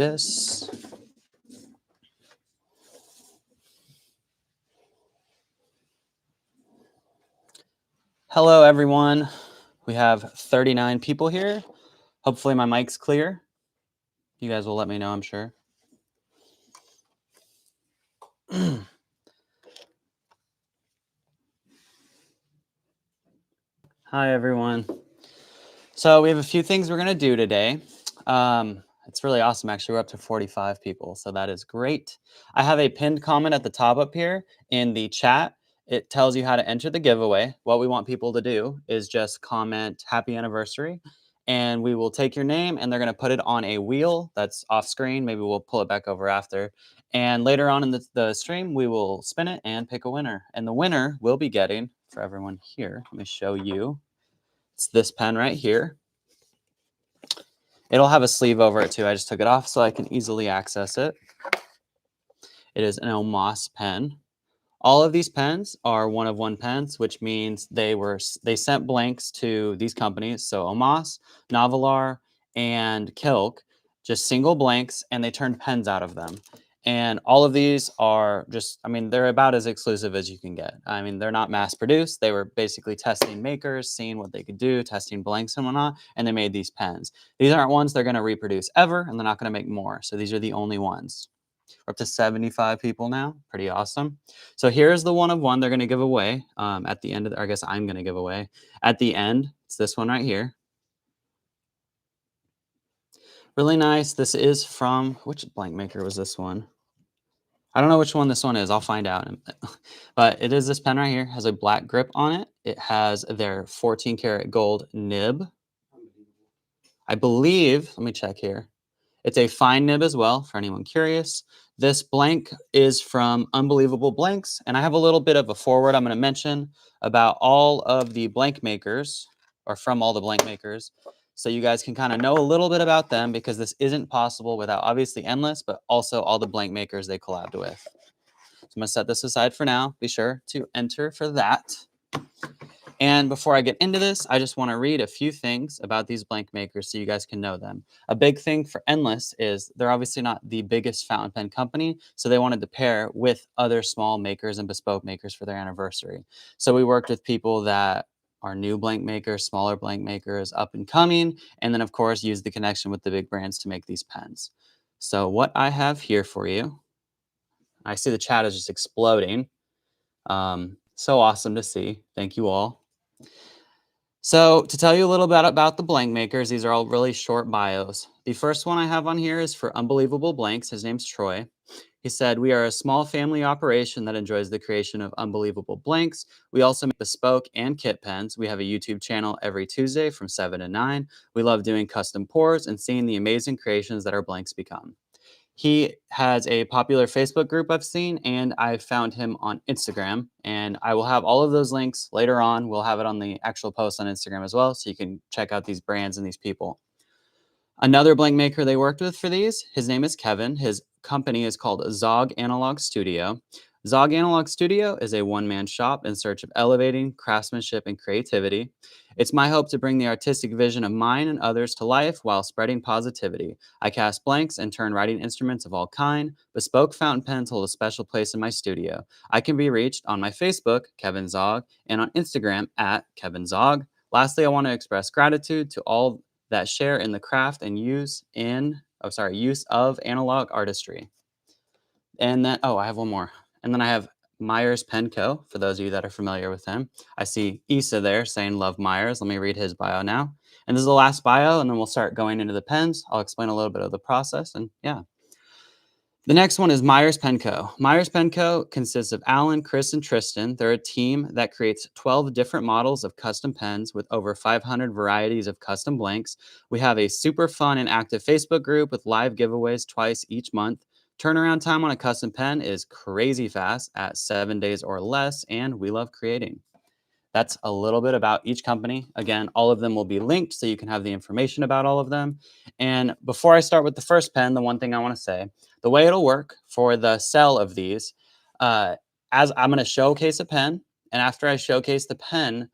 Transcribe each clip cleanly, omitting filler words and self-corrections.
practice. Hello, everyone. We have 39 people here. Hopefully my mic's clear. You guys will let me know, I'm sure. Hi, everyone. So we have a few things we're going to do today. It's really awesome, actually. We're up to 45 people, so that is great. I have a pinned comment at the top up here in the chat. It tells you how to enter the giveaway. What we want people to do is just comment happy anniversary, and we will take your name, and they're going to put it on a wheel that's off screen. Maybe we'll pull it back over after. And later on in the stream, we will spin it and pick a winner. And the winner will be getting, for everyone here, let me show you. It's this pen right here. It'll have a sleeve over it too. I just took it off so I can easily access it. It is an Omas pen. All of these pens are one-of-one pens, which means they sent blanks to these companies. So Omas, Nahvalur, and Kilk, just single blanks, and they turned pens out of them. And all of these are just, I mean, they're about as exclusive as you can get. I mean, they're not mass produced. They were basically testing makers, seeing what they could do, testing blanks and whatnot, and they made these pens. These aren't ones they're going to reproduce ever, and they're not going to make more. So these are the only ones. We're up to 75 people now. Pretty awesome. So here's the one-of-one they're going to give away at the end of, or I guess I'm going to give away at the end. It's this one right here. Really nice. This is from, which blank maker was this one? I don't know which one this one is. I'll find out. But it is this pen right here. It has a black grip on it. It has their 14 karat gold nib. I believe, let me check here. It's a fine nib as well, for anyone curious. This blank is from Unbelievable Blanks, and I have a little bit of a forward I'm going to mention about all of the blank makers, or from all the blank makers, so you guys can kind of know a little bit about them, because this isn't possible without obviously Endless, but also all the blank makers they collabed with. So I'm going to set this aside for now. Be sure to enter for that. And before I get into this, I just want to read a few things about these blank makers so you guys can know them. A big thing for Endless is they're obviously not the biggest fountain pen company, so they wanted to pair with other small makers and bespoke makers for their anniversary. So we worked with people that are new blank makers, smaller blank makers, up and coming, and then of course use the connection with the big brands to make these pens. So what I have here for you, I see the chat is just exploding. So awesome to see. Thank you all. So to tell you a little bit about the blank makers, these are all really short bios. The first one I have on here is for Unbelievable Blanks. His name's Troy. He said, "We are a small family operation that enjoys the creation of unbelievable blanks. We also make bespoke and kit pens. We have a YouTube channel every Tuesday from 7 to 9. We love doing custom pours and seeing the amazing creations that our blanks become." He has a popular Facebook group I've seen, and I found him on Instagram. And I will have all of those links later on. We'll have it on the actual post on Instagram as well, so you can check out these brands and these people. Another blank maker they worked with for these, his name is Kevin. His company is called Zog Analog Studio. Zog Analog Studio is a one-man shop in search of elevating craftsmanship and creativity. It's my hope to bring the artistic vision of mine and others to life while spreading positivity. I cast blanks and turn writing instruments of all kind. Bespoke fountain pens hold a special place in my studio. I can be reached on my Facebook, Kevin Zog, and on Instagram at Kevin Zog. Lastly, I want to express gratitude to all that share in the craft and use of analog artistry. And then, I have one more. And then I have Myers Penco, for those of you that are familiar with him. I see Issa there saying love Myers. Let me read his bio now. And this is the last bio, and then we'll start going into the pens. I'll explain a little bit of the process, and yeah. The next one is Myers Penco. Myers Penco consists of Alan, Chris, and Tristan. They're a team that creates 12 different models of custom pens with over 500 varieties of custom blanks. We have a super fun and active Facebook group with live giveaways twice each month. Turnaround time on a custom pen is crazy fast at 7 days or less, and we love creating. That's a little bit about each company. Again, all of them will be linked so you can have the information about all of them. And before I start with the first pen, the one thing I want to say, the way it'll work for the sell of these, as I'm going to showcase a pen, and after I showcase the pen,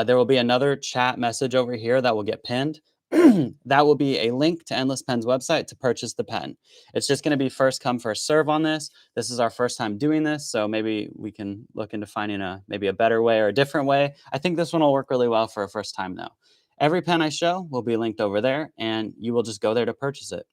there will be another chat message over here that will get pinned. that will be a link to EndlessPens website to purchase the pen. It's just going to be first come, first serve on this. This is our first time doing this, so maybe we can look into finding maybe a better way or a different way. I think this one will work really well for a first time though. Every pen I show will be linked over there, and you will just go there to purchase it.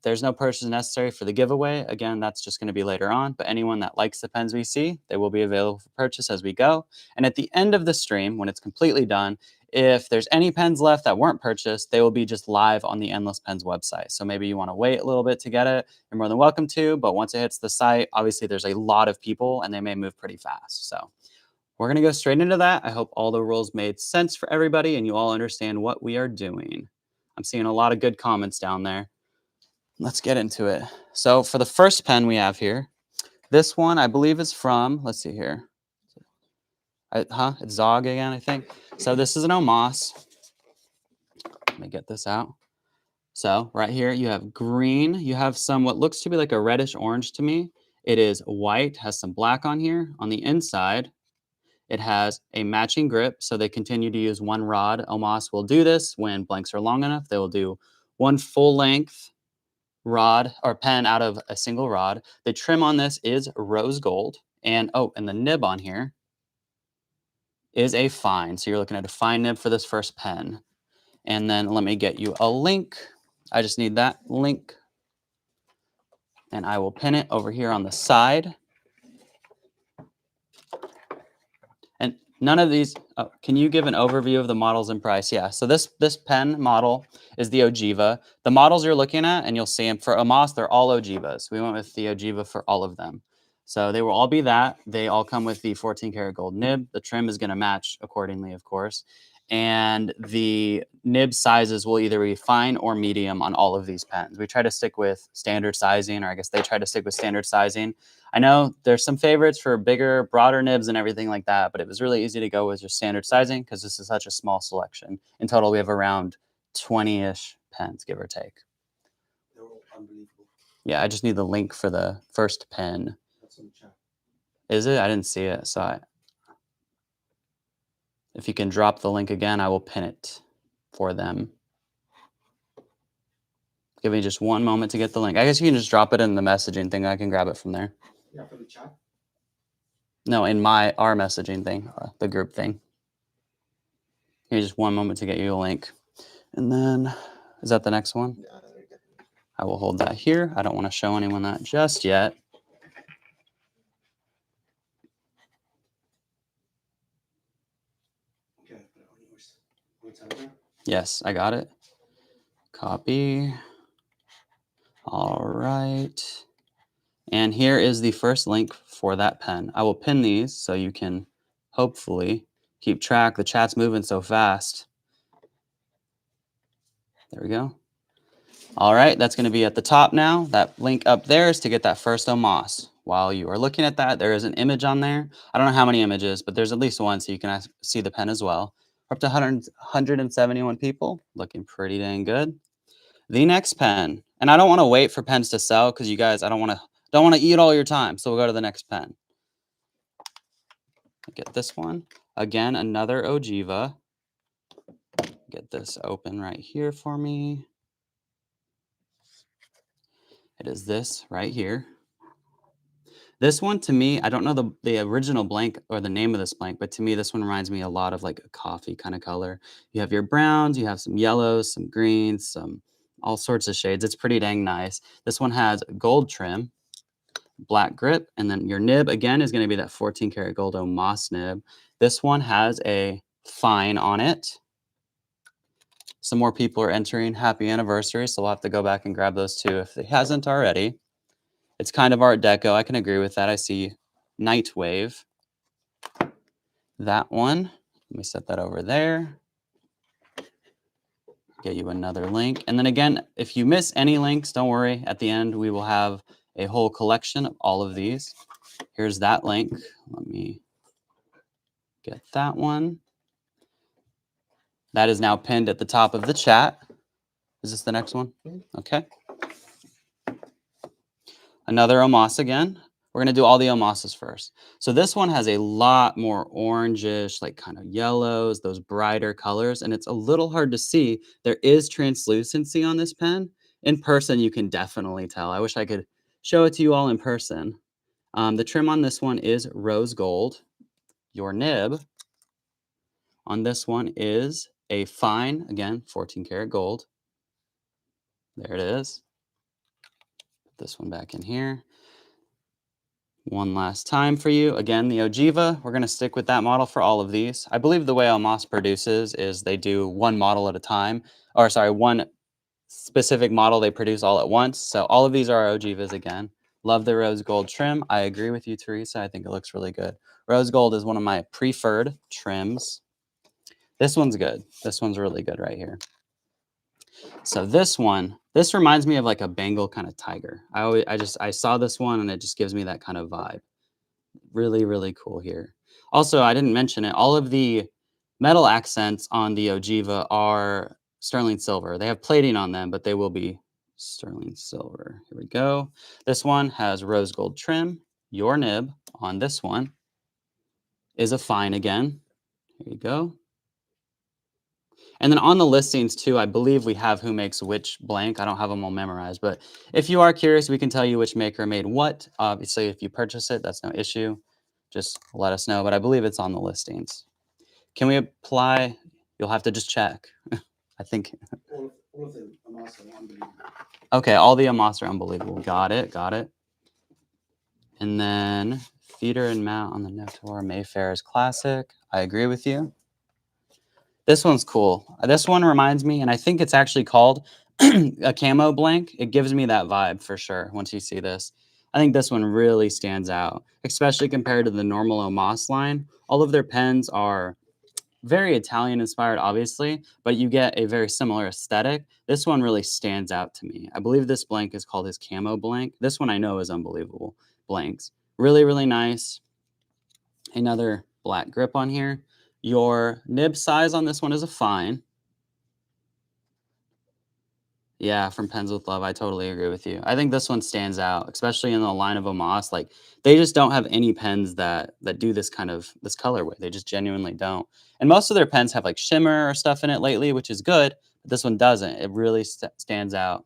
There's no purchase necessary for the giveaway. Again, that's just going to be later on, but anyone that likes the pens we see, they will be available for purchase as we go. And at the end of the stream, when it's completely done, if there's any pens left that weren't purchased, they will be just live on the EndlessPens website. So maybe you want to wait a little bit to get it. You're more than welcome to, but once it hits the site, obviously there's a lot of people and they may move pretty fast. So we're going to go straight into that. I hope all the rules made sense for everybody and you all understand what we are doing. I'm seeing a lot of good comments down there. Let's get into it. So for the first pen we have here, this one I believe is from, let's see here. It's Zog again, I think. So this is an Omas. Let me get this out. So right here you have green. You have some what looks to be like a reddish orange to me. It is white, has some black on here. On the inside, it has a matching grip, so they continue to use one rod. Omas will do this when blanks are long enough. They will do one full length rod or pen out of a single rod. The trim on this is rose gold. And and the nib on here is a fine. So you're looking at a fine nib for this first pen. And then let me get you a link. I just need that link. And I will pin it over here on the side. And none of these, can you give an overview of the models and price? Yeah, so this pen model is the Ogiva. The models you're looking at, and you'll see them for Omas, they're all Ogivas. We went with the Ogiva for all of them. So they will all be that. They all come with the 14 karat gold nib. The trim is going to match accordingly, of course. And the nib sizes will either be fine or medium on all of these pens. We try to stick with standard sizing, or I guess they try to stick with standard sizing. I know there's some favorites for bigger, broader nibs and everything like that, but it was really easy to go with just standard sizing because this is such a small selection. In total, we have around 20-ish pens, give or take. They're all unbelievable. Yeah, I just need the link for the first pen. That's on the chat. Is it? I didn't see it, so if you can drop the link again, I will pin it for them. Give me just one moment to get the link. I guess you can just drop it in the messaging thing. I can grab it from there. Yeah, for the chat? No, in our messaging thing, the group thing. Give me just one moment to get you a link. And then, is that the next one? Yeah, I will hold that here. I don't want to show anyone that just yet. Okay, put it on yours. On the Telegram? Yes, I got it. Copy. All right. And here is the first link for that pen. I will pin these so you can hopefully keep track. The chat's moving so fast. There we go. All right, that's going to be at the top now. That link up there is to get that first Omas. While you are looking at that, there is an image on there. I don't know how many images, but there's at least one so you can see the pen as well. We're up to 171 people, looking pretty dang good. The next pen, and I don't want to wait for pens to sell because you guys, I don't want to eat all your time. So we'll go to the next pen. Get this one. Again, another Ogiva. Get this open right here for me. It is this right here. This one to me, I don't know the original blank or the name of this blank, but to me, this one reminds me a lot of like a coffee kind of color. You have your browns, you have some yellows, some greens, some all sorts of shades. It's pretty dang nice. This one has gold trim, black grip, and then your nib again is going to be that 14 karat gold Omas nib. This one has a fine on it. Some more people are entering happy anniversary, so we'll have to go back and grab those too if it hasn't already. It's kind of Art Deco. I can agree with that. I see Night Wave. That one. Let me set that over there. Get you another link. And then again, if you miss any links, don't worry. At the end, we will have a whole collection of all of these. Here's that link. Let me get that one. That is now pinned at the top of the chat. Is this the next one? Okay. Another Omas again. We're going to do all the Omases first. So this one has a lot more orangish, like kind of yellows, those brighter colors, and it's a little hard to see. There is translucency on this pen. In person, you can definitely tell. I wish I could show it to you all in person. The trim on this one is rose gold. Your nib on this one is a fine, again, 14 karat gold. There it is. Put this one back in here. One last time for you. Again, the Ogiva, we're going to stick with that model for all of these. I believe the way Omas produces is they do one model at a time, or sorry, one specific model they produce all at once. So all of these are Ogivas again. Love the rose gold trim. I agree with you, Teresa. I think it looks really good. Rose gold is one of my preferred trims. This one's good. This one's really good right here. So this one, this reminds me of like a Bengal kind of tiger. I saw this one and it just gives me that kind of vibe. Really, really cool here. Also, I didn't mention it. All of the metal accents on the Ogiva are sterling silver. They have plating on them, but they will be sterling silver. Here we go. This one has rose gold trim. Your nib on this one is a fine again. Here you go. And then on the listings too, I believe we have who makes which blank. I don't have them all memorized, but if you are curious, we can tell you which maker made what. Obviously, if you purchase it, that's no issue. Just let us know, but I believe it's on the listings. Can we apply? You'll have to just check. I think. All of them are also unbelievable. Okay, all the Omas are unbelievable. Got it, got it. And then feeder and mount on the Nahvalur Mayfair is classic. I agree with you. This one's cool. This one reminds me, and I think it's actually called a camo blank. It gives me that vibe for sure once you see this. I think this one really stands out, especially compared to the normal Omas line. All of their pens are very Italian inspired, obviously, but you get a very similar aesthetic. This one really stands out to me. I believe this blank is called his camo blank. This one I know is unbelievable. Blanks. Really, really nice. Another black grip on here. Your nib size on this one is a fine. Yeah, from Pens with Love, I totally agree with you. I think this one stands out, especially in the line of Omas. Like they just don't have any pens that do this kind of this colorway. They just genuinely don't. And most of their pens have like shimmer or stuff in it lately, which is good. But this one doesn't. It really stands out.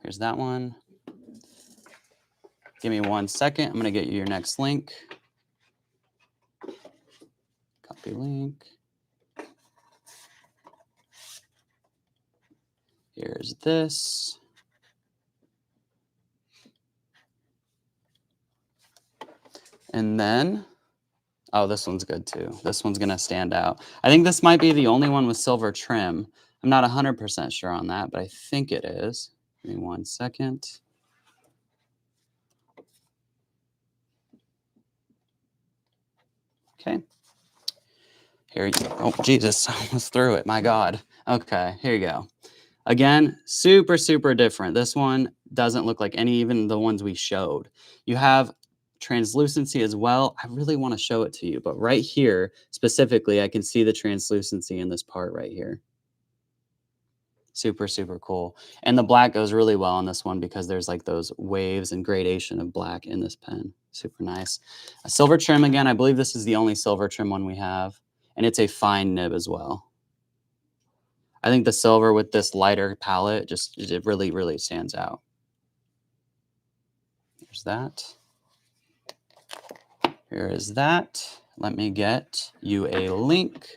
Here's that one. Give me 1 second. I'm gonna get you your next link. Copy link. Here's this. And then, oh, this one's good too. This one's gonna stand out. I think this might be the only one with silver trim. I'm not 100% sure on that, but I think it is. Give me 1 second. Okay. Here you go. Oh, Jesus, I almost threw it. My God. Okay, here you go. Again, super, super different. This one doesn't look like even the ones we showed. You have translucency as well. I really want to show it to you, but right here, specifically, I can see the translucency in this part right here. Super, super cool. And the black goes really well on this one because there's like those waves and gradation of black in this pen. Super nice. A silver trim again. I believe this is the only silver trim one we have. And it's a fine nib as well. I think the silver with this lighter palette it really, really stands out. There's that. Here is that. Let me get you a link.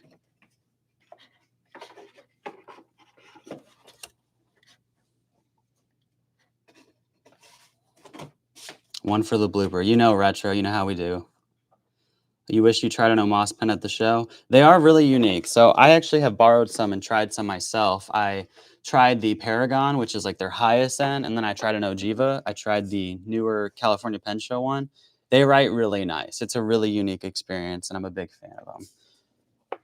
One for the blooper. You know, retro. You know how we do. You wish you tried an Omas pen at the show. They are really unique. So I actually have borrowed some and tried some myself. I tried the Paragon, which is like their highest end, and then I tried an Ogiva. I tried the newer California Pen Show one. They write really nice. It's a really unique experience, and I'm a big fan of them.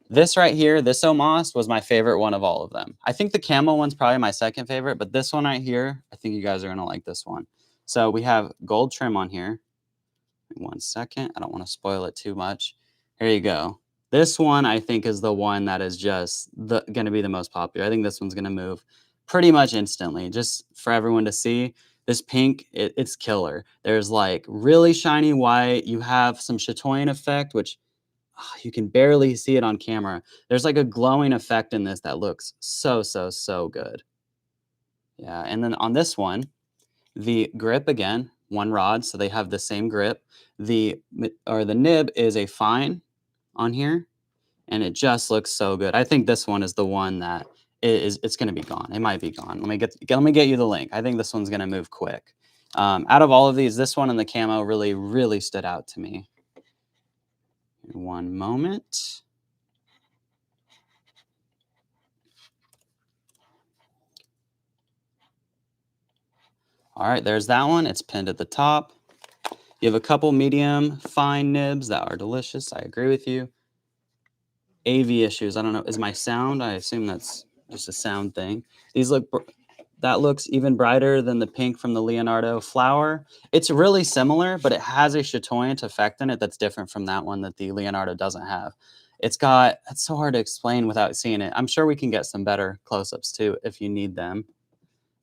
This right here, this Omas was my favorite one of all of them. I think the camo one's probably my second favorite, but this one right here, I think you guys are going to like this one. So we have gold trim on here. 1 second. I don't want to spoil it too much. Here you go. This one, I think, is the one that is just going to be the most popular. I think this one's going to move pretty much instantly. Just for everyone to see, this pink, it's killer. There's like really shiny white. You have some chatoyant effect, which you can barely see it on camera. There's like a glowing effect in this that looks so, so, so good. Yeah, and then on this one, the grip again, one rod, so they have the same grip. The nib is a fine on here, and it just looks so good. I think this one is the one that it's going to be gone. It might be gone. Let me get you the link. I think this one's going to move quick. Out of all of these, this one and the camo really, really stood out to me. One moment. All right, there's that one. It's pinned at the top. You have a couple medium fine nibs that are delicious. I agree with you. AV issues. I don't know. Is my sound? I assume that's just a sound thing. That looks even brighter than the pink from the Leonardo flower. It's really similar, but it has a chatoyant effect in it that's different from that one that the Leonardo doesn't have. It's so hard to explain without seeing it. I'm sure we can get some better close-ups too if you need them.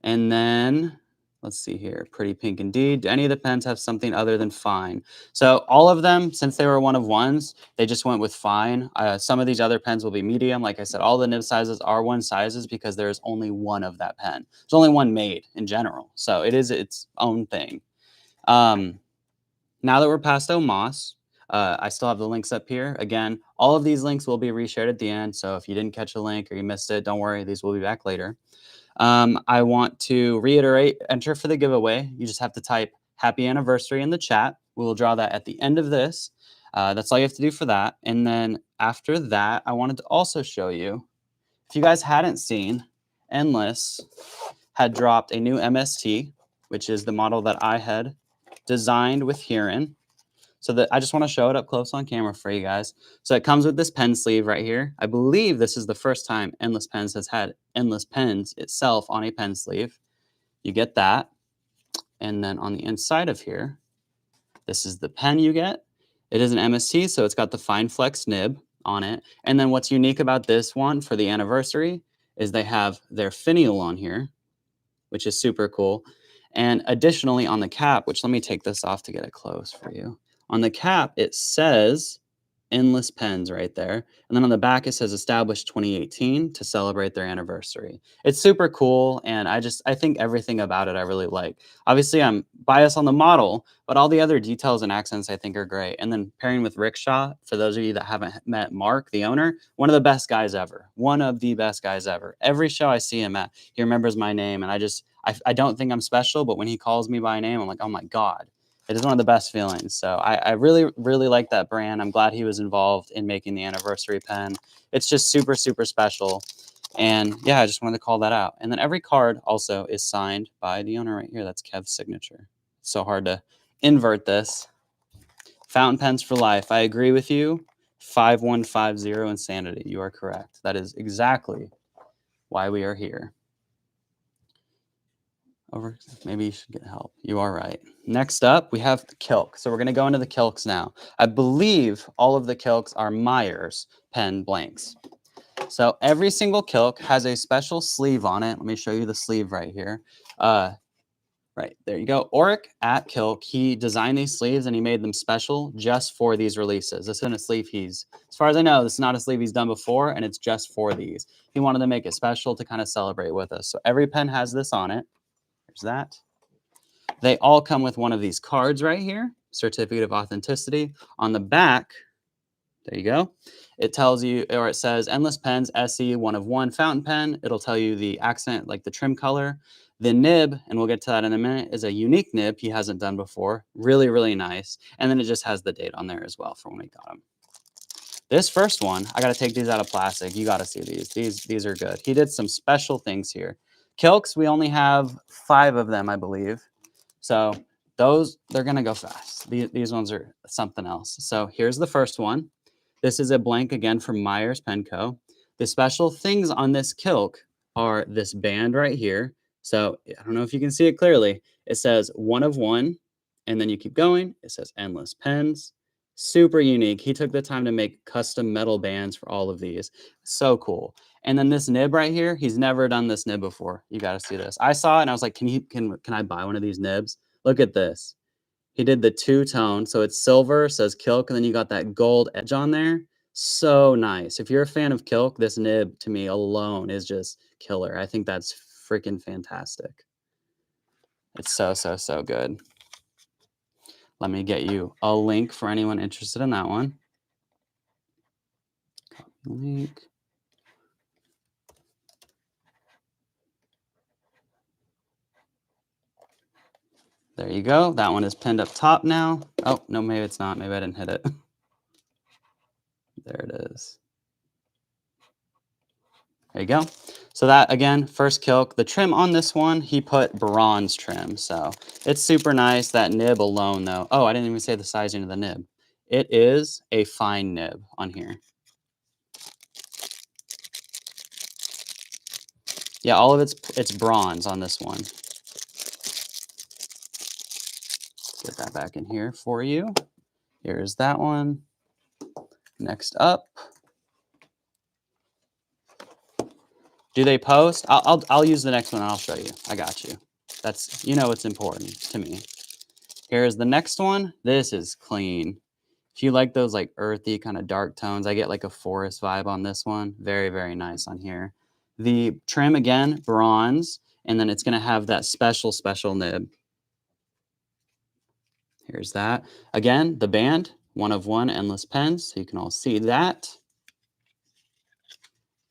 And then let's see here, pretty pink indeed. Do any of the pens have something other than fine? So all of them, since they were one of ones, they just went with fine. Some of these other pens will be medium. Like I said, all the nib sizes are one sizes because there's only one of that pen. There's only one made in general. So it is its own thing. Now that we're past Omas, I still have the links up here. Again, all of these links will be reshared at the end. So if you didn't catch a link or you missed it, don't worry, these will be back later. I want to reiterate, enter for the giveaway. You just have to type happy anniversary in the chat. We will draw that at the end of this. That's all you have to do for that. And then after that, I wanted to also show you, if you guys hadn't seen, Endless had dropped a new MST, which is the model that I had designed with Huron. So that I just want to show it up close on camera for you guys. So it comes with this pen sleeve right here. I believe this is the first time EndlessPens has had EndlessPens itself on a pen sleeve. You get that. And then on the inside of here, this is the pen you get. It is an MST, so it's got the fine flex nib on it. And then what's unique about this one for the anniversary is they have their finial on here, which is super cool. And additionally on the cap, which let me take this off to get it close for you. On the cap, it says EndlessPens right there. And then on the back, it says established 2018 to celebrate their anniversary. It's super cool. And I think everything about it I really like. Obviously, I'm biased on the model, but all the other details and accents I think are great. And then pairing with Rickshaw, for those of you that haven't met Mark, the owner, one of the best guys ever. One of the best guys ever. Every show I see him at, he remembers my name. And I don't think I'm special, but when he calls me by name, I'm like, oh my God. It is one of the best feelings. So I really, really like that brand. I'm glad he was involved in making the anniversary pen. It's just super, super special. And yeah, I just wanted to call that out. And then every card also is signed by the owner right here. That's Kev's signature. It's so hard to invert this. Fountain pens for life. I agree with you. 5150 insanity. You are correct. That is exactly why we are here. Maybe you should get help. You are right. Next up, we have the Kilk. So we're going to go into the Kilks now. I believe all of the Kilks are Myers pen blanks. So every single Kilk has a special sleeve on it. Let me show you the sleeve right here. Right, there you go. Oric at Kilk, he designed these sleeves and he made them special just for these releases. This isn't a sleeve as far as I know, this is not a sleeve he's done before, and it's just for these. He wanted to make it special to kind of celebrate with us. So every pen has this on it. There's that. They all come with one of these cards right here, certificate of authenticity. On the back, there you go. It tells you, or it says EndlessPens SE 1 of 1 fountain pen. It'll tell you the accent, like the trim color. The nib, and we'll get to that in a minute, is a unique nib he hasn't done before. Really, really nice. And then it just has the date on there as well for when we got them. This first one, I got to take these out of plastic. You got to see these. These are good. He did some special things here. Kilks, we only have 5 of them, I believe. So those, they're going to go fast. These ones are something else. So here's the first one. This is a blank again from Myers Penco. The special things on this Kilk are this band right here. So I don't know if you can see it clearly. It says 1 of 1, and then you keep going. It says EndlessPens, Super unique. He took the time to make custom metal bands for all of these. So cool. And then this nib right here, he's never done this nib before. You got to see this. I saw it and I was like, can I buy one of these nibs? Look at this. He did the two-tone, so it's silver, says Kilk, and then you got that gold edge on there. So nice. If you're a fan of Kilk, this nib to me alone is just killer. I think that's freaking fantastic. It's so, so, so good. Let me get you a link for anyone interested in that one. Copy link. There you go. That one is pinned up top now. Oh, no, maybe it's not. Maybe I didn't hit it. There it is. There you go. So that, again, first Kilk. The trim on this one, he put bronze trim. So it's super nice. That nib alone, though. Oh, I didn't even say the sizing of the nib. It is a fine nib on here. Yeah, all of it's bronze on this one. Get that back in here for you. Here's that one. Next up. Do they post? I'll use the next one and I'll show you. I got you. That's, you know, it's important to me. Here's the next one. This is clean. If you like those like earthy kind of dark tones, I get like a forest vibe on this one. Very, very nice on here. The trim again, bronze, and then it's going to have that special nib. Here's that. Again, the band, 1 of 1 endless pens, so you can all see that.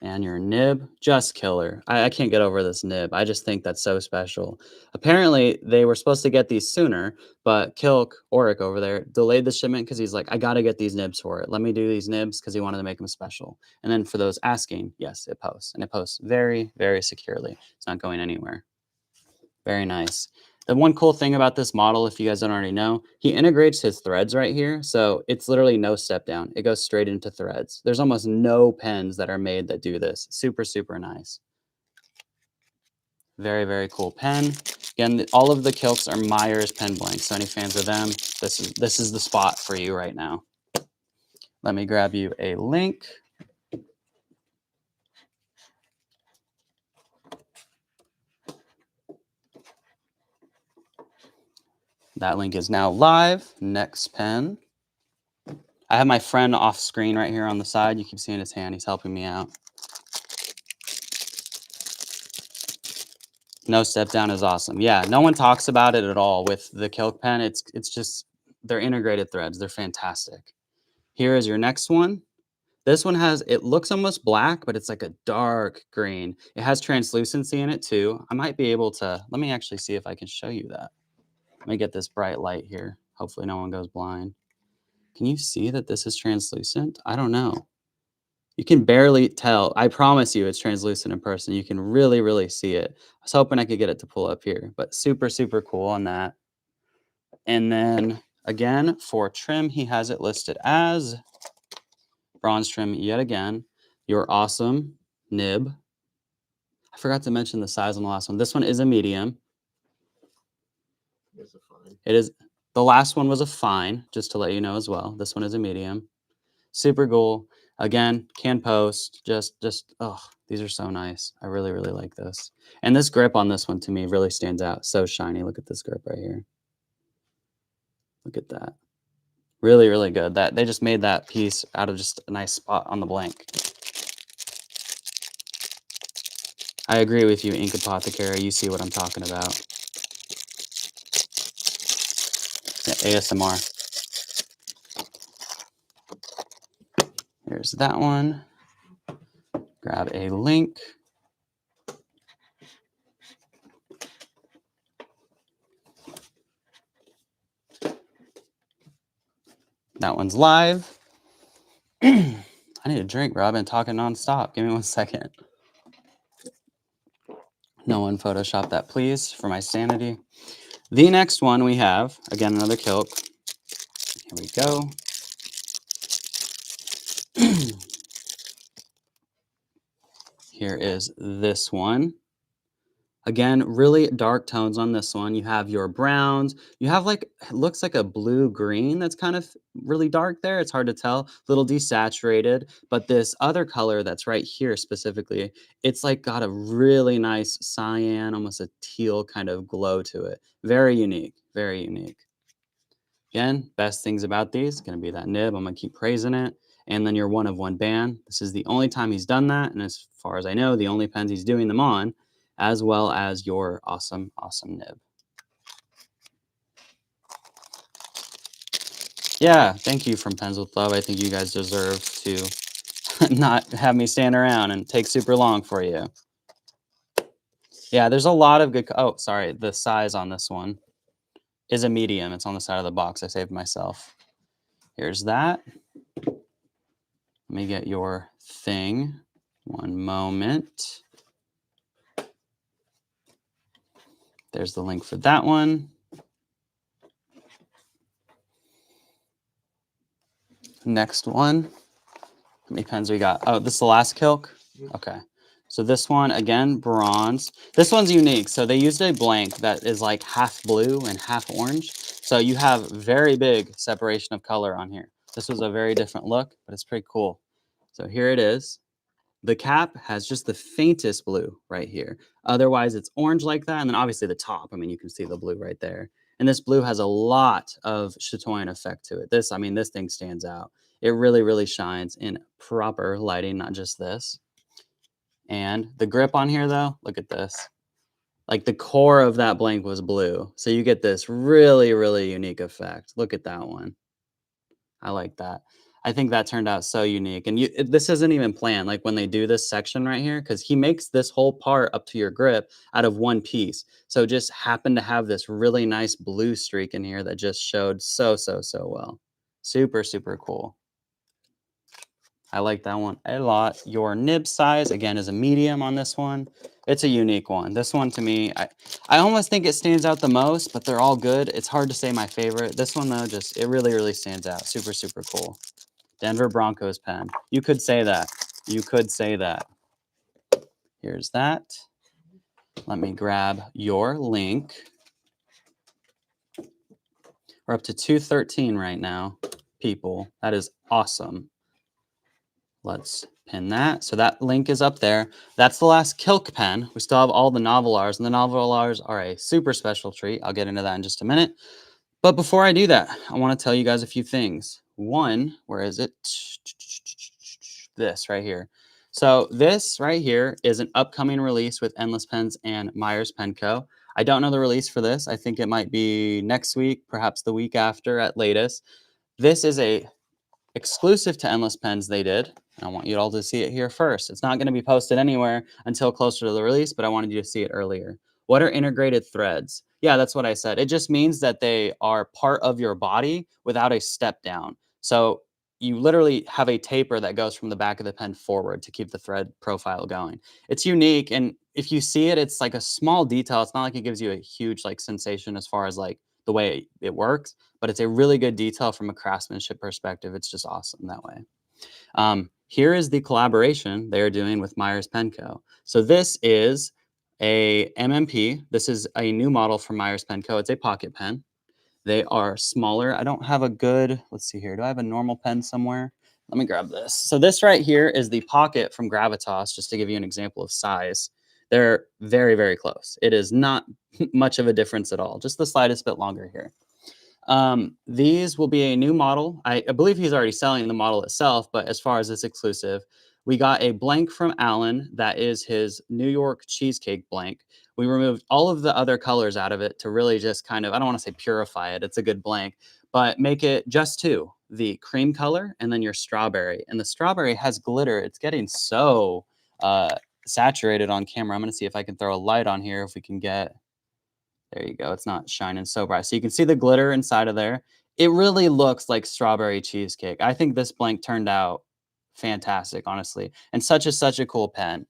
And your nib, just killer. I can't get over this nib. I just think that's so special. Apparently, they were supposed to get these sooner, but Kilk, Oric over there, delayed the shipment because he's like, I got to get these nibs for it. Let me do these nibs because he wanted to make them special. And then for those asking, yes, it posts. And it posts very, very securely. It's not going anywhere. Very nice. The one cool thing about this model, if you guys don't already know, he integrates his threads right here. So it's literally no step down. It goes straight into threads. There's almost no pens that are made that do this. Super, super nice. Very, very cool pen. Again, all of the Kilks are Myers pen blanks. So any fans of them, this is the spot for you right now. Let me grab you a link. That link is now live. Next pen. I have my friend off screen right here on the side. You keep seeing his hand. He's helping me out. No step down is awesome. Yeah, no one talks about it at all with the Kilk pen. It's just, they're integrated threads. They're fantastic. Here is your next one. This one has, it looks almost black, but it's like a dark green. It has translucency in it too. I might be able to, let me actually see if I can show you that. Let me get this bright light here. Hopefully no one goes blind. Can you see that this is translucent? I don't know. You can barely tell. I promise you it's translucent in person. You can really, really see it. I was hoping I could get it to pull up here, but super, super cool on that. And then again, for trim, he has it listed as bronze trim yet again. Your awesome nib. I forgot to mention the size on the last one. This one is a medium. It's a fine. It is. The last one was a fine, just to let you know as well. This one is a medium. Super cool. Again, can post. Just oh, these are so nice. I really, really like this. And this grip on this one to me really stands out. So shiny. Look at this grip right here. Look at that. Really, really good. That they just made that piece out of just a nice spot on the blank. I agree with you, Ink Apothecary. You see what I'm talking about. Yeah, ASMR. Here's that one. Grab a link. That one's live. I need a drink, bro. I've been talking nonstop. Give me 1 second. No one Photoshop that, please, for my sanity. The next one we have, again, another Kilk. Here we go. Here is this one. Again, really dark tones on this one. You have your browns. You have like, it looks like a blue green that's kind of really dark there. It's hard to tell, little desaturated. But this other color that's right here specifically, it's like got a really nice cyan, almost a teal kind of glow to it. Very unique, very unique. Again, best things about these going to be that nib. I'm going to keep praising it. And then your one of one band. This is the only time he's done that. And as far as I know, the only pens he's doing them on, as well as your awesome, awesome nib. Yeah, thank you from Pens with Love. I think you guys deserve to not have me stand around and take super long for you. Yeah, there's a lot of good. Oh, sorry. The size on this one is a medium. It's on the side of the box. I saved myself. Here's that. Let me get your thing. One moment. There's the link for that one. Next one. How many pens we got? Oh, this is the last Kilk? Okay. So this one, again, bronze. This one's unique. So they used a blank that is like half blue and half orange. So you have very big separation of color on here. This was a very different look, but it's pretty cool. So here it is. The cap has just the faintest blue right here. Otherwise, it's orange like that. And then obviously the top, I mean, you can see the blue right there. And this blue has a lot of chatoyan effect to it. This, I mean, this thing stands out. It really, really shines in proper lighting, not just this. And the grip on here, though, look at this. Like the core of that blank was blue. So you get this really, really unique effect. Look at that one. I like that. I think that turned out so unique. And this isn't even planned, like when they do this section right here, because he makes this whole part up to your grip out of one piece. So just happened to have this really nice blue streak in here that just showed so, so, so well. Super, super cool. I like that one a lot. Your nib size, again, is a medium on this one. It's a unique one. This one, to me, I almost think it stands out the most, but they're all good. It's hard to say my favorite. This one, though, just, it really, really stands out. Super, super cool. Denver Broncos pen. You could say that. You could say that. Here's that. Let me grab your link. We're up to 213 right now, people. That is awesome. Let's pin that. So that link is up there. That's the last Kilk pen. We still have all the Novalars, and the Novalars are a super special treat. I'll get into that in just a minute. But before I do that, I want to tell you guys a few things. One, where is it? This right here. So this right here is an upcoming release with EndlessPens and Myers Penco. I don't know the release for this. I think it might be next week, perhaps the week after at latest. This is a exclusive to EndlessPens they did. I want you all to see it here first. It's not going to be posted anywhere until closer to the release, but I wanted you to see it earlier. What are integrated threads? Yeah, that's what I said. It just means that they are part of your body without a step down. So you literally have a taper that goes from the back of the pen forward to keep the thread profile going. It's unique, and if you see it, it's like a small detail. It's not like it gives you a huge like sensation as far as like the way it works, but it's a really good detail from a craftsmanship perspective. It's just awesome that way. Here is the collaboration they're doing with Myers Penco. So this is a MMP. This is a new model from Myers Penco. It's a pocket pen. They are smaller. I don't have a good, let's see here. Do I have a normal pen somewhere? Let me grab this. So this right here is the pocket from Gravitas, just to give you an example of size. They're very, very close. It is not much of a difference at all. Just the slightest bit longer here. These will be a new model. I believe he's already selling the model itself, but as far as this exclusive, we got a blank from Alan that is his New York cheesecake blank. We removed all of the other colors out of it to really just kind of, I don't want to say purify it, it's a good blank, but make it just two, the cream color and then your strawberry. And the strawberry has glitter. It's getting so saturated on camera. I'm going to see if I can throw a light on here if we can get, there you go. It's not shining so bright. So you can see the glitter inside of there. It really looks like strawberry cheesecake. I think this blank turned out fantastic, honestly. And such a cool pen.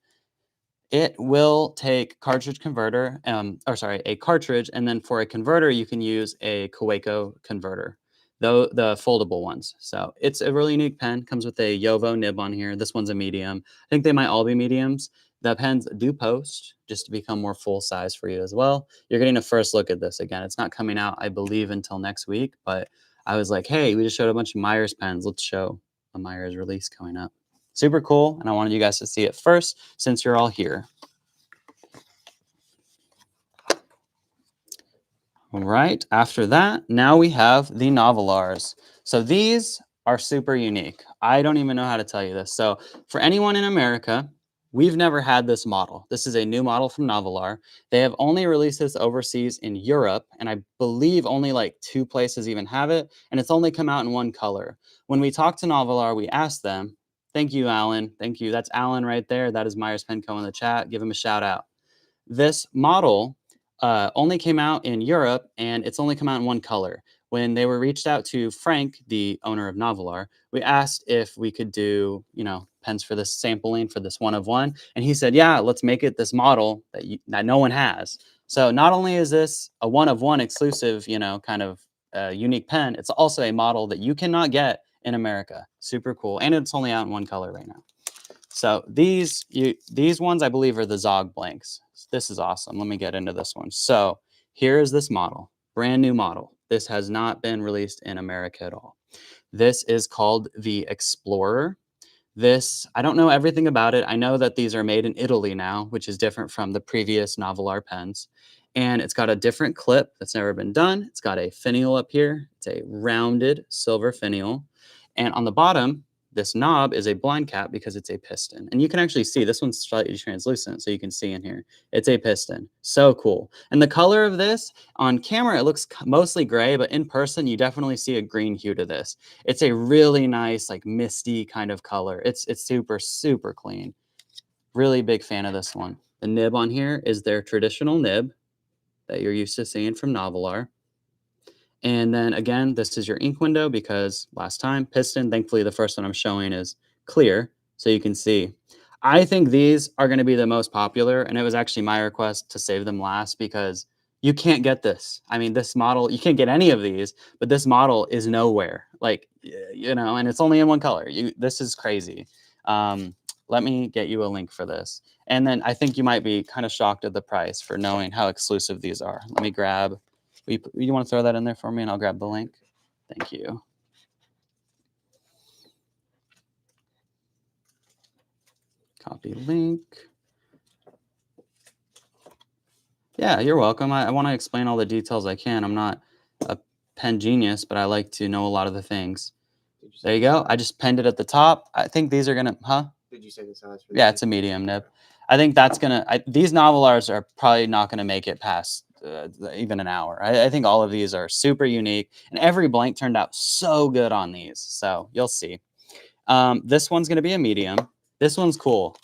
It will take cartridge converter, a cartridge, and then for a converter, you can use a Kaweco converter, though the foldable ones. So it's a really unique pen. Comes with a Yovo nib on here. This one's a medium. I think they might all be mediums. The pens do post just to become more full size for you as well. You're getting a first look at this. Again, it's not coming out, I believe, until next week, but I was like, hey, we just showed a bunch of Myers pens. Let's show a Myers release coming up. Super cool, and I wanted you guys to see it first since you're all here. All right, after that, now we have the Novalars. So these are super unique. I don't even know how to tell you this. So for anyone in America, we've never had this model. This is a new model from Novalar. They have only released this overseas in Europe, and I believe only like 2 places even have it, and it's only come out in one color. When we talked to Novalar, we asked them, thank you, Alan. Thank you. That's Alan right there. That is Myers Penco in the chat. Give him a shout out. This model only came out in Europe, and it's only come out in one color. When they were reached out to Frank, the owner of Novalar, we asked if we could do, pens for this sampling for this one of one, and he said, "Yeah, let's make it this model that no one has." So not only is this a one of one exclusive, kind of unique pen, it's also a model that you cannot get in America. Super cool, and it's only out in one color right now. So these ones, I believe, are the Zog blanks. This is awesome. Let me get into this one. So here is this model, brand new model. This has not been released in America at all. This is called the Explorer. This, I don't know everything about it. I know that these are made in Italy now, which is different from the previous Novalar pens. And it's got a different clip that's never been done. It's got a finial up here. It's a rounded silver finial. And on the bottom, this knob is a blind cap because it's a piston. And you can actually see this one's slightly translucent, so you can see in here. It's a piston. So cool. And the color of this, on camera, it looks mostly gray, but in person, you definitely see a green hue to this. It's a really nice, like misty kind of color. It's super, super clean. Really big fan of this one. The nib on here is their traditional nib that you're used to seeing from Novalar. And then again, this is your ink window because last time, piston, thankfully the first one I'm showing is clear, so you can see. I think these are going to be the most popular, and it was actually my request to save them last because you can't get this. I mean, this model, you can't get any of these, but this model is nowhere. Like, and it's only in one color. This is crazy. Let me get you a link for this. And then I think you might be kind of shocked at the price for knowing how exclusive these are. Let me grab... You want to throw that in there for me and I'll grab the link? Thank you. Copy link. Yeah, you're welcome. I want to explain all the details I can. I'm not a pen genius, but I like to know a lot of the things. There you go. I just penned it at the top. I think these are going to, Did you say the size? For yeah, it's a medium nib. I think that's going to, these Novalars are probably not going to make it past even an hour. I think all of these are super unique, and every blank turned out so good on these. So you'll see. This one's going to be a medium. This one's cool.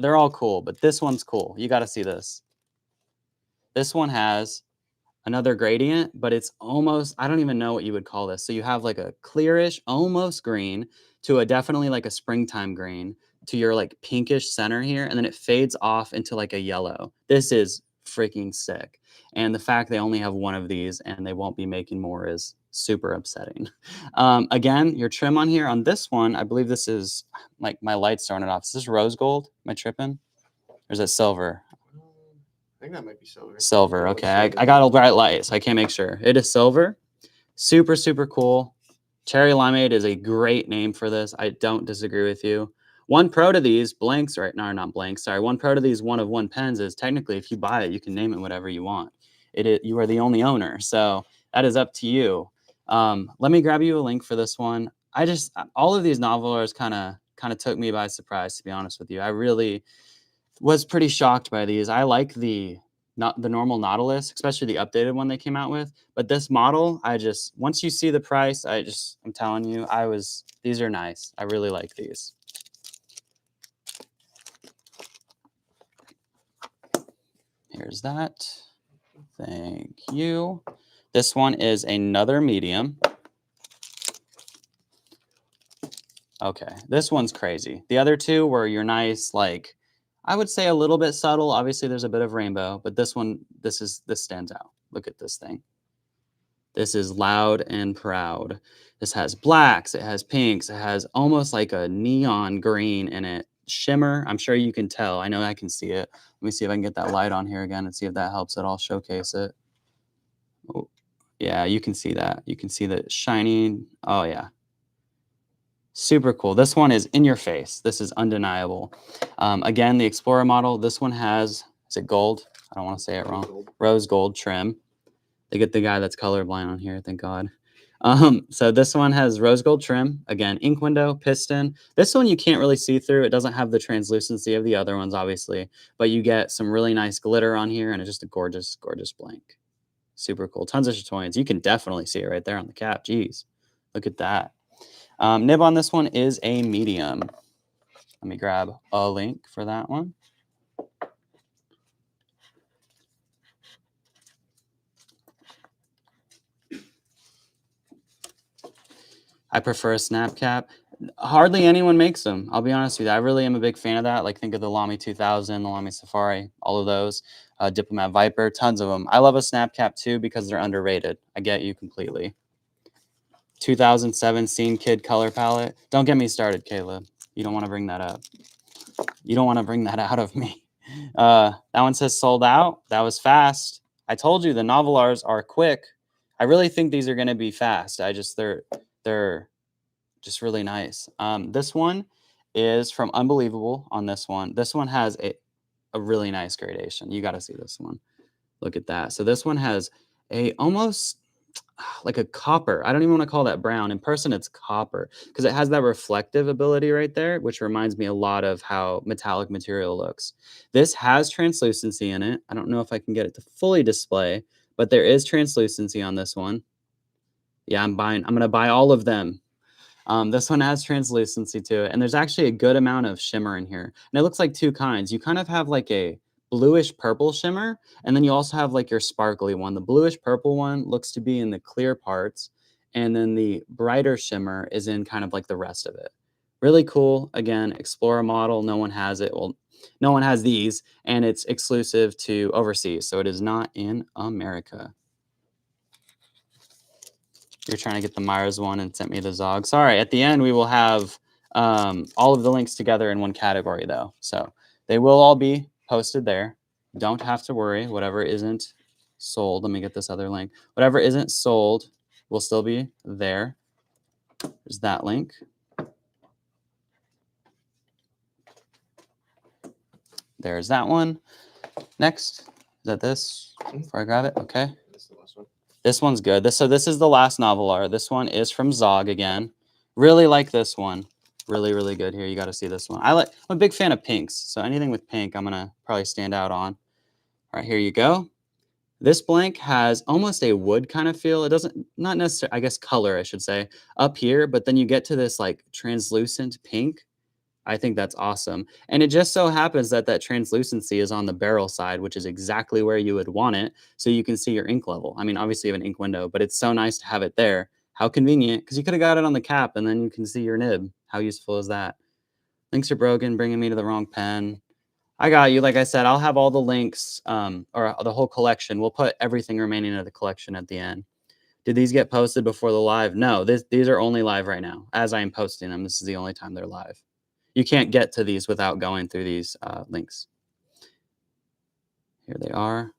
They're all cool, but this one's cool. You got to see this. This one has another gradient, but it's almost, I don't even know what you would call this. So you have like a clearish, almost green to a definitely like a springtime green to your like pinkish center here. And then it fades off into like a yellow. This is freaking sick. And the fact they only have one of these and they won't be making more is super upsetting. Again, your trim on here on this one, I believe this is like my light's throwing it off. Is this rose gold? Am I tripping? Or is it silver? I think that might be silver. Silver. Okay. I got a bright light, so I can't make sure. It is silver. Super, super cool. Cherry Limeade is a great name for this. I don't disagree with you. One pro to these blanks, right? No, not blanks. Sorry. One pro to these one of one pens is technically if you buy it, you can name it whatever you want. You are the only owner. So that is up to you. Let me grab you a link for this one. All of these Novalars kind of took me by surprise, to be honest with you. I really was pretty shocked by these. I like the normal Nautilus, especially the updated one they came out with. But this model, once you see the price, I'm telling you, these are nice. I really like these. Here's that. Thank you. This one is another medium. Okay, this one's crazy. The other two were your nice, like, I would say a little bit subtle. Obviously, there's a bit of rainbow, but this one, this stands out. Look at this thing. This is loud and proud. This has blacks, it has pinks, it has almost like a neon green in it. shimmer. I'm sure you can tell. I know I can see it. Let me see if I can get that light on here again and see if that helps at all showcase it. Oh, yeah, you can see that. You can see the shining. Oh, yeah. Super cool. This one is in your face. This is undeniable. Again, the Explorer model, this one has, is it gold? I don't want to say it wrong. Rose gold trim. They get the guy that's colorblind on here, thank God. So this one has rose gold trim. Again, ink window, piston. This one you can't really see through. It doesn't have the translucency of the other ones, obviously, but you get some really nice glitter on here, and it's just a gorgeous, gorgeous blank. Super cool. Tons of chatoyans. You can definitely see it right there on the cap. Jeez, look at that. Nib on this one is a medium. Let me grab a link for that one. I prefer a snap cap. Hardly anyone makes them. I'll be honest with you. I really am a big fan of that. Like think of the Lamy 2000, the Lamy Safari, all of those. Diplomat Viper, tons of them. I love a snap cap too because they're underrated. I get you completely. 2007 Scene Kid color palette. Don't get me started, Caleb. You don't want to bring that up. You don't want to bring that out of me. That one says sold out. That was fast. I told you the Novalars are quick. I really think these are going to be fast. They're just really nice. This one is from Unbelievable on this one. This one has a really nice gradation. You got to see this one. Look at that. So this one has a almost like a copper. I don't even want to call that brown. In person, it's copper because it has that reflective ability right there, which reminds me a lot of how metallic material looks. This has translucency in it. I don't know if I can get it to fully display, but there is translucency on this one. Yeah, I'm going to buy all of them. This one has translucency to it, and there's actually a good amount of shimmer in here. And it looks like two kinds. You kind of have like a bluish purple shimmer, and then you also have like your sparkly one. The bluish purple one looks to be in the clear parts, and then the brighter shimmer is in kind of like the rest of it. Really cool. Again, Explorer model. No one has it. Well, no one has these, and it's exclusive to overseas, so it is not in America. You're trying to get the Myers one and sent me the Zog. Sorry, at the end we will have all of the links together in one category though. So they will all be posted there. Don't have to worry. Whatever isn't sold, let me get this other link. Whatever isn't sold will still be there. There's that link. There's that one. Next, is that this? Before I grab it, okay. This one's good. So this is the last Novalar. This one is from Zog again. Really like this one. Really, really good here. You got to see this one. I'm a big fan of pinks. So anything with pink, I'm going to probably stand out on. All right, here you go. This blank has almost a wood kind of feel. It doesn't, not necessarily, I guess color, I should say, up here. But then you get to this like translucent pink. I think that's awesome. And it just so happens that that translucency is on the barrel side, which is exactly where you would want it. So you can see your ink level. I mean, obviously you have an ink window, but it's so nice to have it there. How convenient, because you could have got it on the cap and then you can see your nib. How useful is that? Links are broken, bringing me to the wrong pen. I got you. Like I said, I'll have all the links or the whole collection. We'll put everything remaining of the collection at the end. Did these get posted before the live? No, these are only live right now. As I am posting them, this is the only time they're live. You can't get to these without going through these links. Here they are.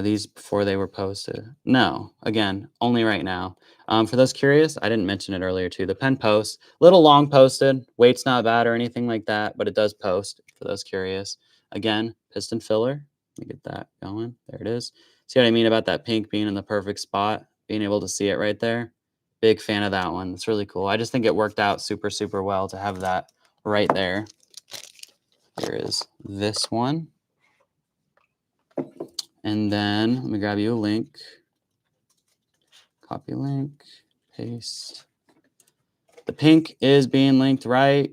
These before they were posted. No, again, only right now. For those curious, I didn't mention it earlier too. The pen post, little long posted. Weight's not bad or anything like that, but it does post for those curious. Again, piston filler. Let me get that going. There it is. See what I mean about that pink being in the perfect spot? Being able to see it right there. Big fan of that one. It's really cool. I just think it worked out super, super well to have that right there. Here is this one. And then let me grab you a link. Copy link, paste. The pink is being linked right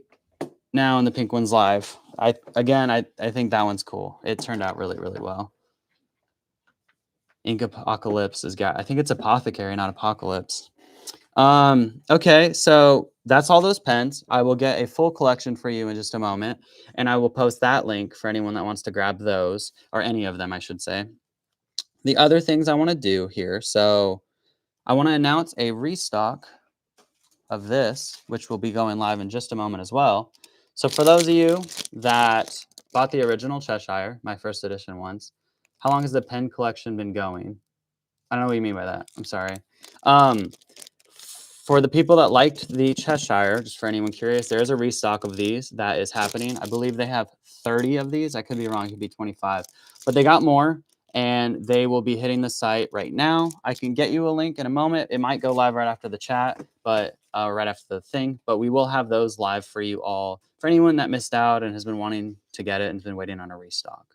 now and the pink one's live. I think that one's cool. It turned out really, really well. Ink Apocalypse has got, I think it's Apothecary, not Apocalypse. Okay, so that's all those pens. I will get a full collection for you in just a moment, and I will post that link for anyone that wants to grab those, or any of them, I should say. The other things I want to do here, so I want to announce a restock of this, which will be going live in just a moment as well. So for those of you that bought the original Cheshire, my first edition ones, how long has the pen collection been going? I don't know what you mean by that. I'm sorry. For the people that liked the Cheshire, just for anyone curious, there is a restock of these that is happening. I believe they have 30 of these. I could be wrong. It could be 25. But they got more, and they will be hitting the site right now. I can get you a link in a moment. It might go live right after the chat, but right after the thing. But we will have those live for you all. For anyone that missed out and has been wanting to get it and has been waiting on a restock.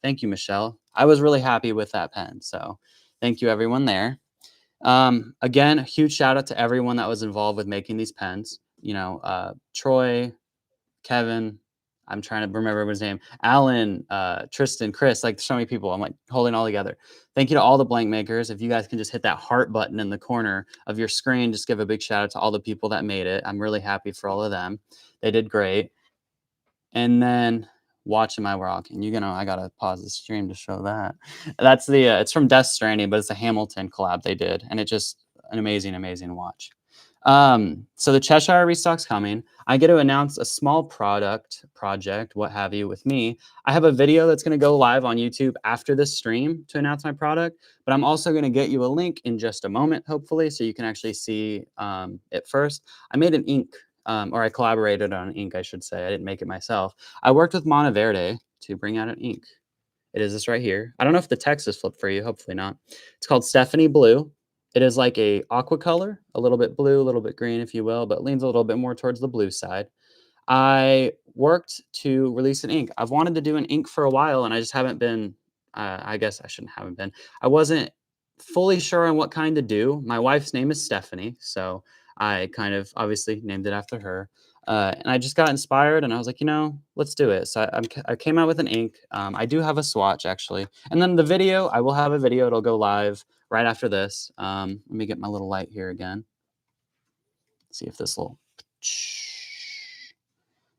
Thank you, Michelle. I was really happy with that pen. So thank you, everyone there. Again, a huge shout out to everyone that was involved with making these pens. You know, Troy, Kevin, I'm trying to remember his name, Alan, Tristan, Chris, like so many people. I'm like holding all together. Thank you to all the blank makers. If you guys can just hit that heart button in the corner of your screen, just give a big shout out to all the people that made it. I'm really happy for all of them. They did great. And then watching my rock, and I gotta pause the stream to show that. That's the it's from Death Stranding, but it's a Hamilton collab they did, and it just an amazing watch. So the Cheshire restock's coming. I get to announce a small project, what have you, with me. I have a video that's going to go live on YouTube after this stream to announce my product, but I'm also going to get you a link in just a moment, hopefully, so you can actually see it first. I made an ink, or I collaborated on ink, I should say. I didn't make it myself. I worked with Monteverde to bring out an ink. It is this right here. I don't know if the text is flipped for you. Hopefully not. It's called Stephanie Blue. It is like a aqua color, a little bit blue, a little bit green, if you will, but leans a little bit more towards the blue side. I worked to release an ink. I've wanted to do an ink for a while, and I just haven't been. I guess I shouldn't haven't been. I wasn't fully sure on what kind to do. My wife's name is Stephanie, so I kind of obviously named it after her. And I just got inspired, and I was like, let's do it. So I came out with an ink. I do have a swatch actually, and then the video. I will have a video. It'll go live right after this. Let me get my little light here again. See if this will.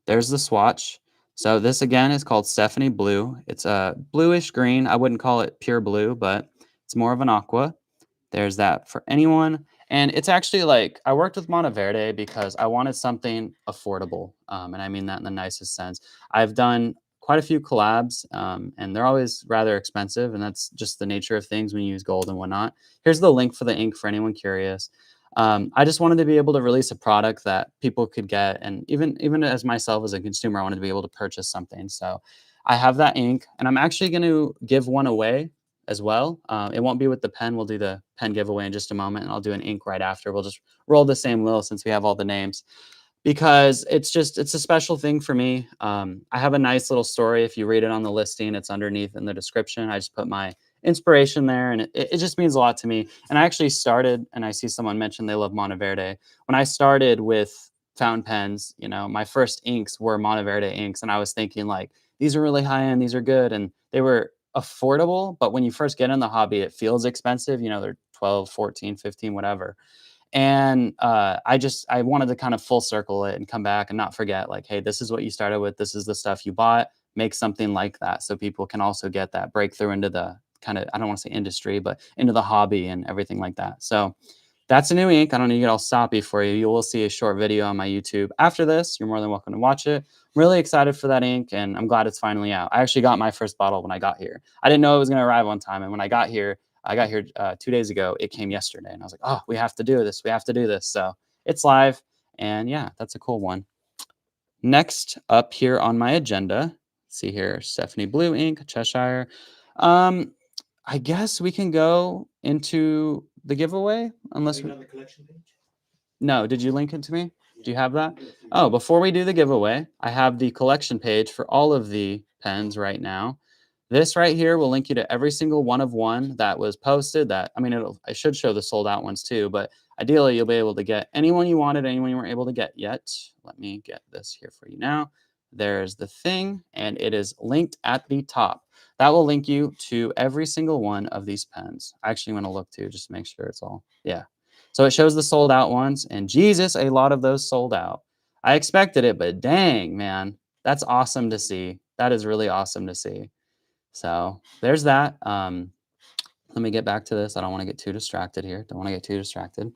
There's the swatch. So this again is called Stephanie Blue. It's a bluish green. I wouldn't call it pure blue, but it's more of an aqua. There's that for anyone. And it's actually like I worked with Monteverde because I wanted something affordable. And I mean that in the nicest sense. I've done quite a few collabs, and they're always rather expensive. And that's just the nature of things when you use gold and whatnot. Here's the link for the ink for anyone curious. I just wanted to be able to release a product that people could get. And even as myself as a consumer, I wanted to be able to purchase something. So I have that ink, and I'm actually going to give one away as well. It won't be with the pen. We'll do the pen giveaway in just a moment, and I'll do an ink right after. We'll just roll the same wheel since we have all the names, because it's a special thing for me. I have a nice little story. If you read it on the listing, it's underneath in the description. I just put my inspiration there, and it just means a lot to me. And I actually started, and I see someone mention they love Monteverde. When I started with fountain pens, my first inks were Monteverde inks, and I was thinking like, these are really high end, these are good, and they were affordable. But when you first get in the hobby, it feels expensive. They're 12, 14, 15, whatever. And I wanted to kind of full circle it and come back and not forget, like, hey, this is what you started with. This is the stuff you bought. Make something like that so people can also get that breakthrough into the kind of, I don't want to say industry, but into the hobby and everything like that. So that's a new ink. I don't need to get all soppy for you. You will see a short video on my YouTube after this. You're more than welcome to watch it. I'm really excited for that ink, and I'm glad it's finally out. I actually got my first bottle when I got here. I didn't know it was going to arrive on time, and when I got here 2 days ago. It came yesterday, and I was like, oh, we have to do this. We have to do this. So it's live, and yeah, that's a cool one. Next up here on my agenda, see here, Stephanie Blue ink, Cheshire. I guess we can go into the giveaway unless we. On the collection page? No, did you link it to me? Do you have that? Oh, before we do the giveaway, I have the collection page for all of the pens right now. This right here will link you to every single one that was posted. I should show the sold out ones too, but ideally you'll be able to get anyone you wanted, anyone you weren't able to get yet. Let me get this here for you now. There's the thing, and it is linked at the top. That will link you to every single one of these pens. I actually want to look too, just to make sure it's all, yeah. So it shows the sold out ones, and Jesus, a lot of those sold out. I expected it, but dang, man, that's awesome to see. That is really awesome to see. So there's that. Let me get back to this. I don't want to get too distracted here. Don't want to get too distracted.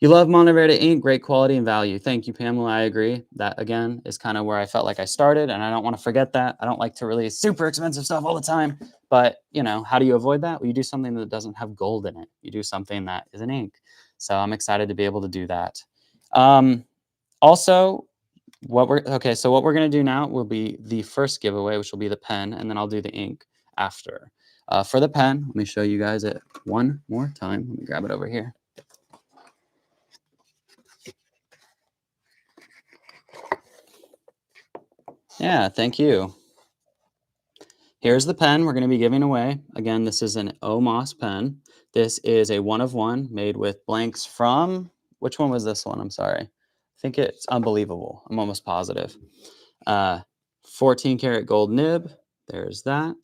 You love Monteverde ink, great quality and value. Thank you, Pamela. I agree. That again is kind of where I felt like I started, and I don't want to forget that. I don't like to release super expensive stuff all the time, but you know, how do you avoid that? Well, you do something that doesn't have gold in it. You do something that is an ink. So I'm excited to be able to do that. Also, what we're gonna do now will be the first giveaway, which will be the pen, and then I'll do the ink after. For the pen, let me show you guys it one more time. Let me grab it over here. Yeah, thank you. Here's the pen we're going to be giving away. Again, this is an Omas pen. This is a 1-of-1 made with blanks from, which one was this one? I'm sorry. I think it's Unbelievable. I'm almost positive. 14 karat gold nib. There's that.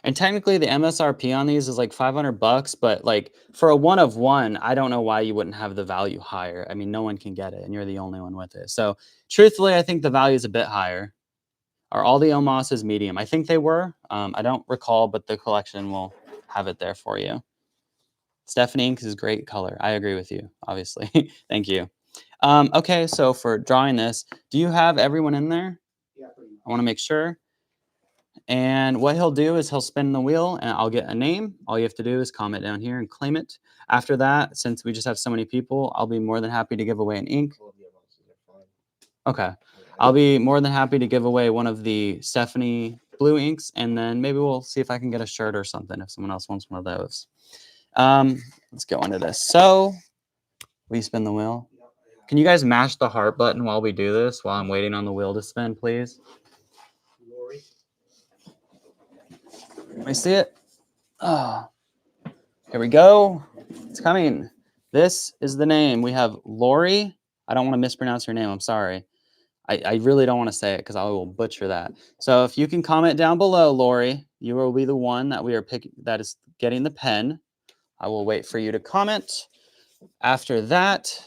And technically the MSRP on these is like $500, but like for a 1-of-1, I don't know why you wouldn't have the value higher. I mean, no one can get it and you're the only one with it. So truthfully, I think the value is a bit higher. Are all the Omas's medium? I think they were. I don't recall, but the collection will have it there for you. Stephanie Ink is great color. I agree with you, obviously. Thank you. Okay, so for drawing this, do you have everyone in there? Yeah, I want to make sure. And what he'll do is he'll spin the wheel and I'll get a name. All you have to do is comment down here and claim it. After that, since we just have so many people, I'll be more than happy to give away an ink. Okay. I'll be more than happy to give away one of the Stephanie blue inks, and then maybe we'll see if I can get a shirt or something if someone else wants one of those. Let's go into this. So, will you spin the wheel? Can you guys mash the heart button while we do this, while I'm waiting on the wheel to spin, please? Let me see it. Oh, here we go. It's coming. This is the name. We have Lori. I don't want to mispronounce her name. I'm sorry. I really don't want to say it because I will butcher that. So if you can comment down below, Lori, you will be the one that we are picking that is getting the pen. I will wait for you to comment. After that,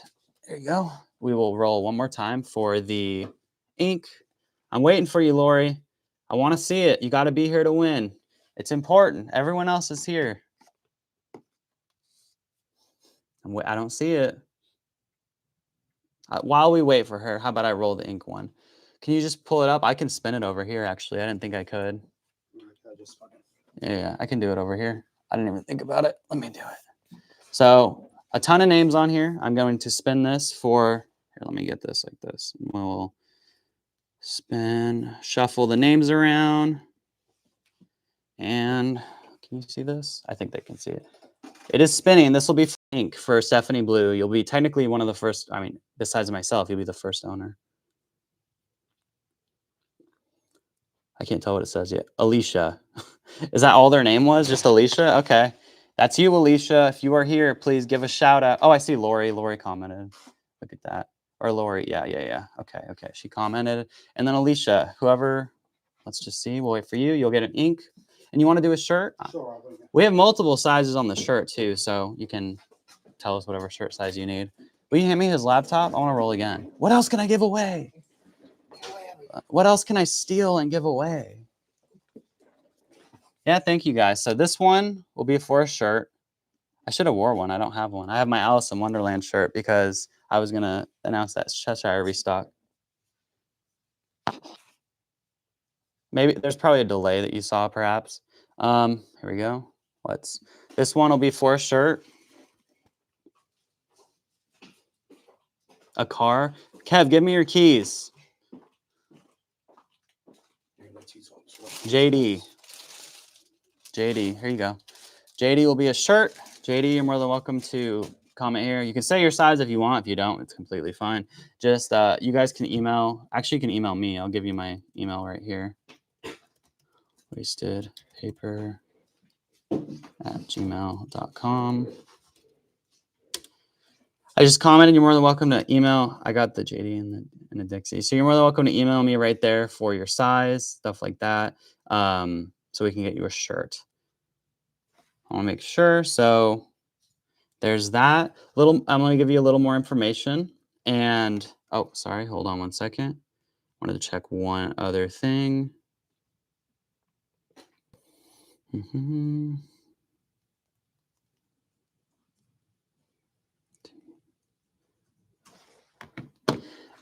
there you go. We will roll one more time for the ink. I'm waiting for you, Lori. I want to see it. You got to be here to win. It's important. Everyone else is here. I don't see it. While we wait for her, how about I roll the ink one? Can you just pull it up? I can spin it over here, actually. I didn't think I could. Yeah, I can do it over here. I didn't even think about it. Let me do it. So a ton of names on here. I'm going to spin this for, here, let me get this like this. We'll spin, shuffle the names around. And can you see this? I think they can see it. It is spinning. This will be ink for Stephanie Blue. You'll be technically one of the first, I mean, besides myself, you'll be the first owner. I can't tell what it says yet. Alicia. Is that all their name was? Just Alicia? Okay. That's you, Alicia. If you are here, please give a shout out. Oh, I see Lori. Lori commented. Look at that. Or Lori. Yeah. Okay. She commented. And then Alicia, whoever, let's just see. We'll wait for you. You'll get an ink. And you want to do a shirt? Sure. We have multiple sizes on the shirt too, so you can tell us whatever shirt size you need. Will you hand me his laptop? I want to roll again. What else can I give away? What else can I steal and give away? Yeah, thank you guys. So this one will be for a shirt. I should have wore one. I don't have one. I have my Alice in Wonderland shirt because I was going to announce that Cheshire restock. Maybe there's probably a delay that you saw perhaps. Here we go. This one will be for a shirt. A car. Kev, give me your keys. JD, here you go. JD will be a shirt. JD, you're more than welcome to comment here. You can say your size if you want. If you don't, it's completely fine. Just you guys can email. Actually, you can email me. I'll give you my email right here. wastedpaper@gmail.com. I just commented. You're more than welcome to email. I got the JD and the Dixie. So you're more than welcome to email me right there for your size, stuff like that. So we can get you a shirt. I want to make sure. So there's that. I'm going to give you a little more information. And, oh, sorry. Hold on one second. I wanted to check one other thing.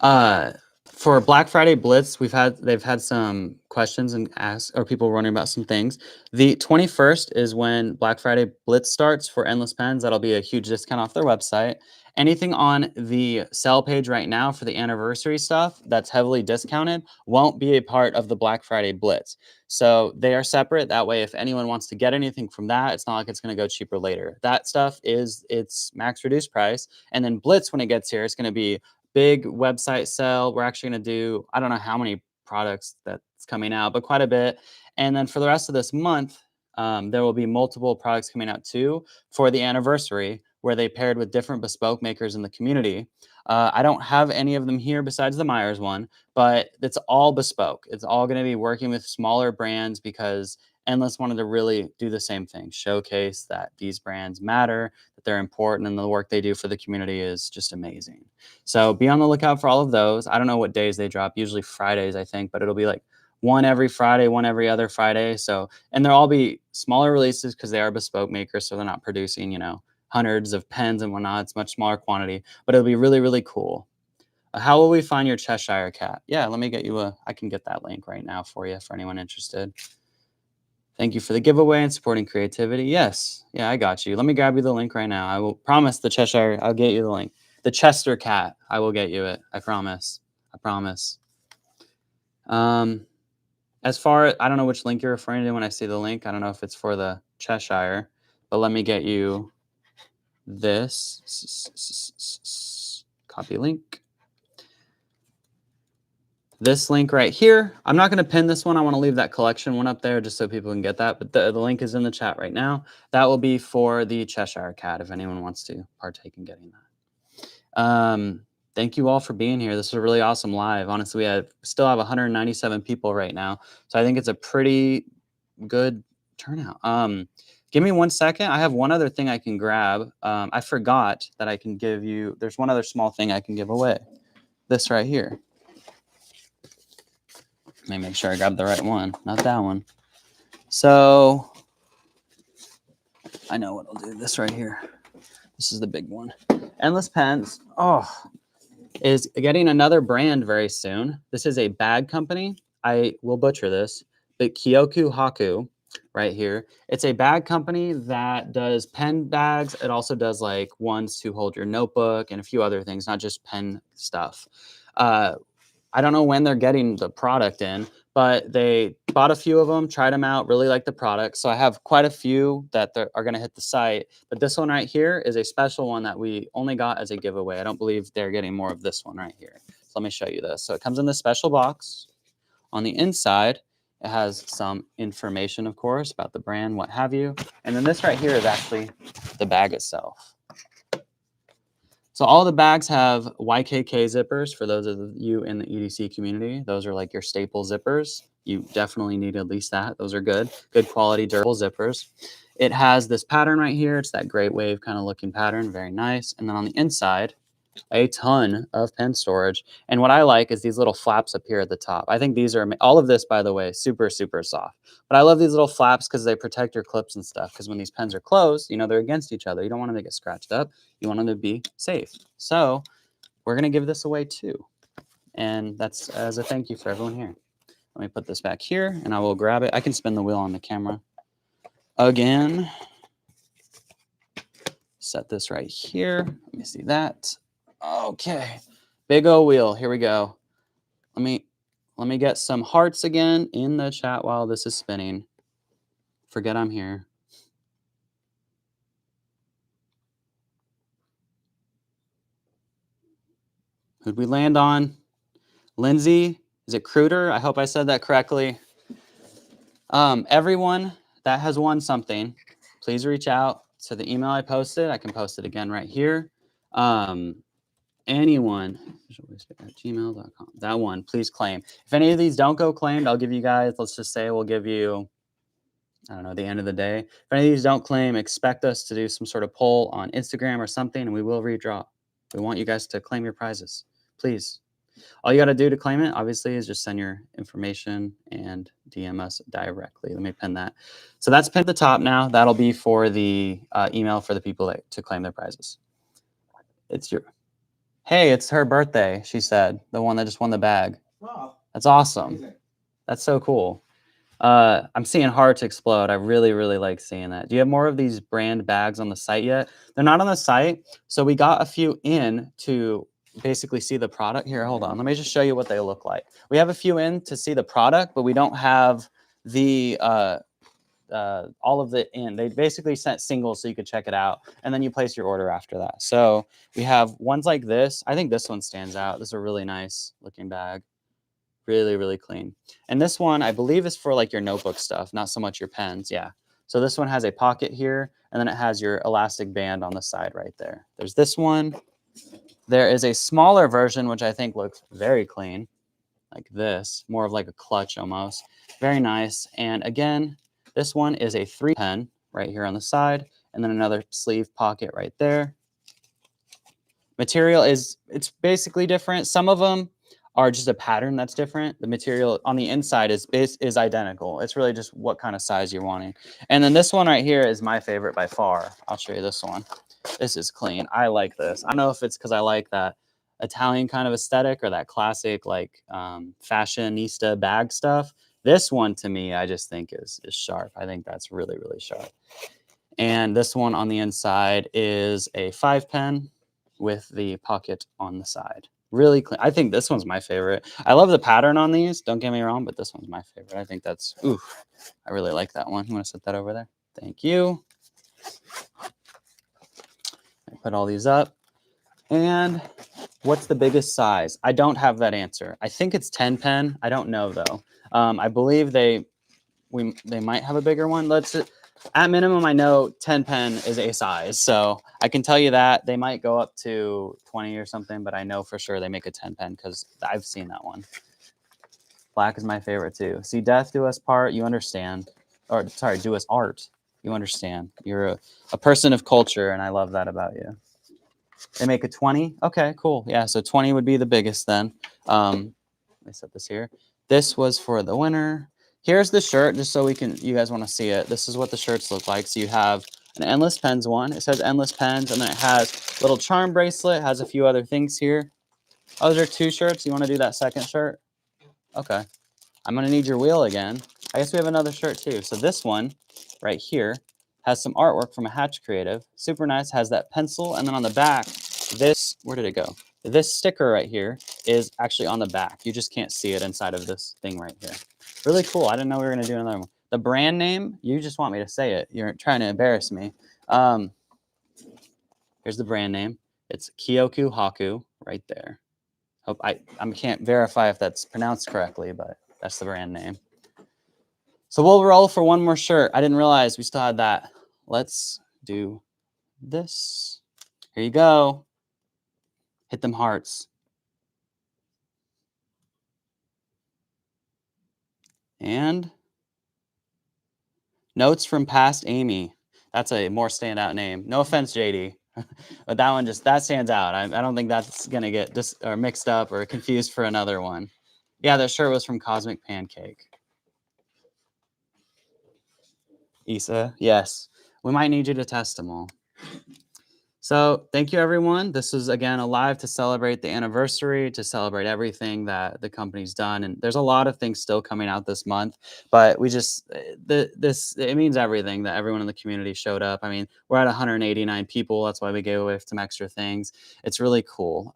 For Black Friday Blitz, they've had some questions and ask or people wondering about some things. The 21st is when Black Friday Blitz starts for EndlessPens. That'll be a huge discount off their website. Anything on the sell page right now for the anniversary stuff that's heavily discounted won't be a part of the Black Friday Blitz. So they are separate. That way, if anyone wants to get anything from that, it's not like it's going to go cheaper later. That stuff is its max reduced price. And then Blitz, when it gets here, it's going to be big website sell. We're actually going to do, I don't know how many products that's coming out, but quite a bit. And then for the rest of this month, there will be multiple products coming out too for the anniversary, where they paired with different bespoke makers in the community. I don't have any of them here besides the Myers one, but it's all bespoke. It's all going to be working with smaller brands because Endless wanted to really do the same thing, showcase that these brands matter, that they're important, and the work they do for the community is just amazing. So be on the lookout for all of those. I don't know what days they drop, usually Fridays, I think, but it'll be like one every Friday, one every other Friday. So, and they'll all be smaller releases because they are bespoke makers. So they're not producing, hundreds of pens and whatnot. It's much smaller quantity, but it'll be really, really cool. How will we find your Cheshire cat? Yeah, let me get you I can get that link right now for you for anyone interested. Thank you for the giveaway and supporting creativity. Yes. Yeah, I got you. Let me grab you the link right now. I will promise the Cheshire, I'll get you the link. The Chester cat, I will get you it. I promise. I promise. As far, I don't know which link you're referring to when I see the link. I don't know if it's for the Cheshire, but let me get you this. Copy link. This link right here. I'm not going to pin this one. I want to leave that collection one up there just so people can get that. But the link is in the chat right now. That will be for the Cheshire cat if anyone wants to partake in getting that. Thank you all for being here. This is a really awesome live. Honestly, we still have 197 people right now. So I think it's a pretty good turnout. Give me 1 second. I have one other thing I can grab. I forgot that I can give you. There's one other small thing I can give away. This right here. Let me make sure I grab the right one, not that one. So I know what I'll do. This right here. This is the big one. EndlessPens is getting another brand very soon. This is a bag company. I will butcher this, but Kyoku Haku right here. It's a bag company that does pen bags. It also does like ones to hold your notebook and a few other things, not just pen stuff. I don't know when they're getting the product in, but they bought a few of them, tried them out, really like the product. So I have quite a few that are going to hit the site. But this one right here is a special one that we only got as a giveaway. I don't believe they're getting more of this one right here. So let me show you this. So it comes in this special box. On the inside, it has some information, of course, about the brand, what have you. And then this right here is actually the bag itself. So all the bags have YKK zippers for those of you in the EDC community. Those are like your staple zippers. You definitely need at least that. Those are good quality, durable zippers. It has this pattern right here. It's that great wave kind of looking pattern. Very nice. And then on the inside, a ton of pen storage. And what I like is these little flaps up here at the top. I think these are, all of this, by the way, super, super soft. But I love these little flaps because they protect your clips and stuff. Because when these pens are closed, they're against each other. You don't want them to get scratched up. You want them to be safe. So we're going to give this away too. And that's as a thank you for everyone here. Let me put this back here and I will grab it. I can spin the wheel on the camera again. Set this right here. Let me see that. Okay, big O wheel. Here we go. Let me get some hearts again in the chat while this is spinning. Forget I'm here. Who'd we land on? Lindsay? Is it Cruder? I hope I said that correctly. Everyone that has won something, please reach out to the email I posted. I can post it again right here. Anyone at gmail.com. That one, please claim. If any of these don't go claimed, I'll give you guys, let's just say we'll give you, I don't know, the end of the day. If any of these don't claim, expect us to do some sort of poll on Instagram or something, and we will redraw. We want you guys to claim your prizes. Please. All you got to do to claim it, obviously, is just send your information and DM us directly. Let me pin that. So that's pinned at the top now. That'll be for the email for the people to claim their prizes. It's your... Hey, it's her birthday, she said. The one that just won the bag. Wow. That's awesome. Amazing. That's so cool. I'm seeing Hearts explode. I really, really like seeing that. Do you have more of these brand bags on the site yet? They're not on the site. So we got a few in to basically see the product. Here, hold on. Let me just show you what they look like. We have a few in to see the product, but we don't have the all of it in. They basically sent singles so you could check it out, and then you place your order after that. So we have ones like this. I think this one stands out. This is a really nice looking bag. Really, really clean. And this one, I believe, is for like your notebook stuff, not so much your pens. Yeah. So this one has a pocket here, and then it has your elastic band on the side right there. There's this one. There is a smaller version, which I think looks very clean, like this, more of like a clutch almost. Very nice. And again, this one is a 3 pen right here on the side, and then another sleeve pocket right there. Material it's basically different. Some of them are just a pattern that's different. The material on the inside is identical. It's really just what kind of size you're wanting. And then this one right here is my favorite by far. I'll show you this one. This is clean. I like this. I don't know if it's because I like that Italian kind of aesthetic or that classic like fashionista bag stuff. This one to me, I just think is sharp. I think that's really, really sharp. And this one on the inside is a 5 pen with the pocket on the side. Really clean. I think this one's my favorite. I love the pattern on these. Don't get me wrong, but this one's my favorite. I think that's, ooh, I really like that one. I'm going to set that over there. Thank you. I put all these up. And what's the biggest size? I don't have that answer. I think it's 10 pen. I don't know though. I believe they might have a bigger one. At minimum, I know 10 pen is a size. So I can tell you that they might go up to 20 or something, but I know for sure they make a 10 pen because I've seen that one. Black is my favorite too. See, death do us part, you understand. Or sorry, do us art. You understand. You're a person of culture, and I love that about you. They make a 20. Okay, cool. Yeah, so 20 would be the biggest then. Let me set this here. This was for the winner. Here's the shirt, just so you guys want to see it. This is what the shirts look like. So you have an Endless Pens one. It says Endless Pens, and then it has a little charm bracelet, has a few other things here. Oh, there are 2 shirts. You want to do that second shirt? Okay. I'm going to need your wheel again. I guess we have another shirt too. So this one right here has some artwork from a Hatch Creative. Super nice. Has that pencil. And then on the back, where did it go? This sticker right here is actually on the back. You just can't see it inside of this thing right here. Really cool. I didn't know we were going to do another one. The brand name, you just want me to say it. You're trying to embarrass me. Here's the brand name. It's Kyoku Haku right there. Hope I can't verify if that's pronounced correctly, but that's the brand name. So we'll roll for one more shirt. I didn't realize we still had that. Let's do this. Here you go. Hit them hearts. And notes from past Amy. That's a more standout name. No offense, JD. But that one that stands out. I don't think that's going to get mixed up or confused for another one. Yeah, that shirt was from Cosmic Pancake. Issa, yes. We might need you to test them all. So thank you, everyone. This is, again, a live to celebrate the anniversary, to celebrate everything that the company's done. And there's a lot of things still coming out this month, but we just, it means everything that everyone in the community showed up. I mean, we're at 189 people. That's why we gave away some extra things. It's really cool.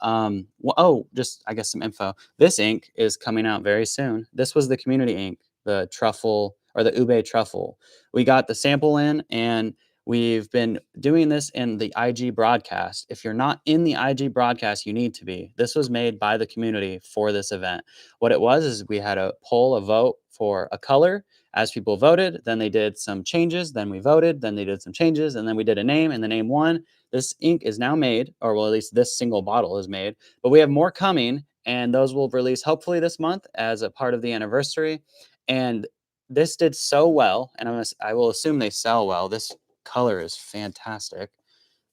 Just, I guess, some info. This ink is coming out very soon. This was the community ink, the truffle or the ube truffle. We got the sample in, and we've been doing this in the IG broadcast. If you're not in the IG broadcast, you need to be. This was made by the community for this event. What it was is we had a poll, a vote for a color. As people voted, then they did some changes. Then we voted. Then they did some changes. And then we did a name, and the name won. This ink is now made, or well, at least this single bottle is made. But we have more coming, and those will release hopefully this month as a part of the anniversary. And this did so well, and I will assume they sell well. This color is fantastic.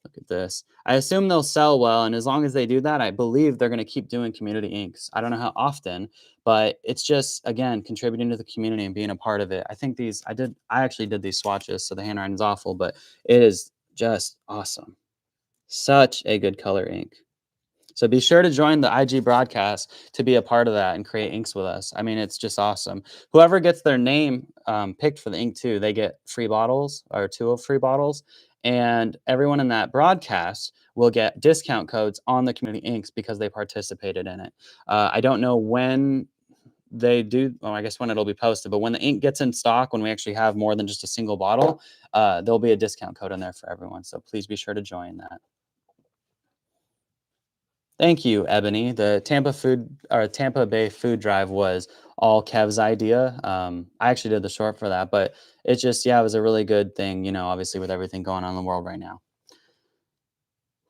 Look at this. I assume they'll sell well, and as long as they do that, I believe they're going to keep doing community inks. I don't know how often, but it's just, again, contributing to the community and being a part of it. I think I actually did these swatches, so the handwriting's awful, but it is just awesome. Such a good color ink. So be sure to join the IG broadcast to be a part of that and create inks with us. I mean, it's just awesome. Whoever gets their name picked for the ink too, they get free bottles or 2 of free bottles. And everyone in that broadcast will get discount codes on the community inks because they participated in it. I don't know when they do, well, I guess when it'll be posted, but when the ink gets in stock, when we actually have more than just a single bottle, there'll be a discount code in there for everyone. So please be sure to join that. Thank you, Ebony. The Tampa Bay food drive was all Kev's idea. I actually did the short for that, but it's just, yeah, it was a really good thing, obviously with everything going on in the world right now.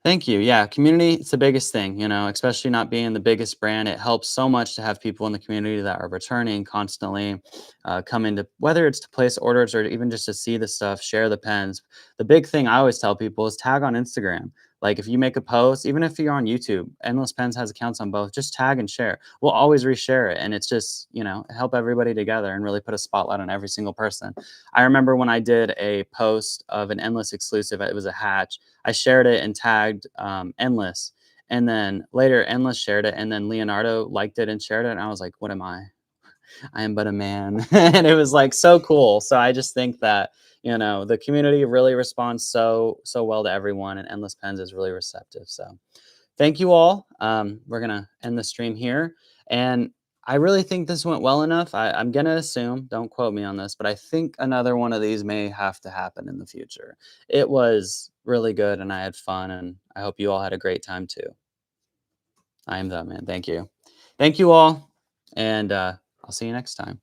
Thank you. Yeah, community, it's the biggest thing, especially not being the biggest brand. It helps so much to have people in the community that are returning constantly, coming to, whether it's to place orders or even just to see the stuff, share the pens. The big thing I always tell people is tag on Instagram. Like if you make a post, even if you're on YouTube, Endless Pens has accounts on both, just tag and share. We'll always reshare it. And it's just, help everybody together and really put a spotlight on every single person. I remember when I did a post of an Endless exclusive, it was a hatch. I shared it and tagged Endless. And then later, Endless shared it. And then Leonardo liked it and shared it. And I was like, what am I? I am but a man. And it was like so cool. So I just think that, the community really responds so well to everyone. And Endless Pens is really receptive. So thank you all. We're going to end the stream here. And I really think this went well enough. I'm going to assume, don't quote me on this, but I think another one of these may have to happen in the future. It was really good and I had fun and I hope you all had a great time too. I am that man. Thank you. Thank you all. And I'll see you next time.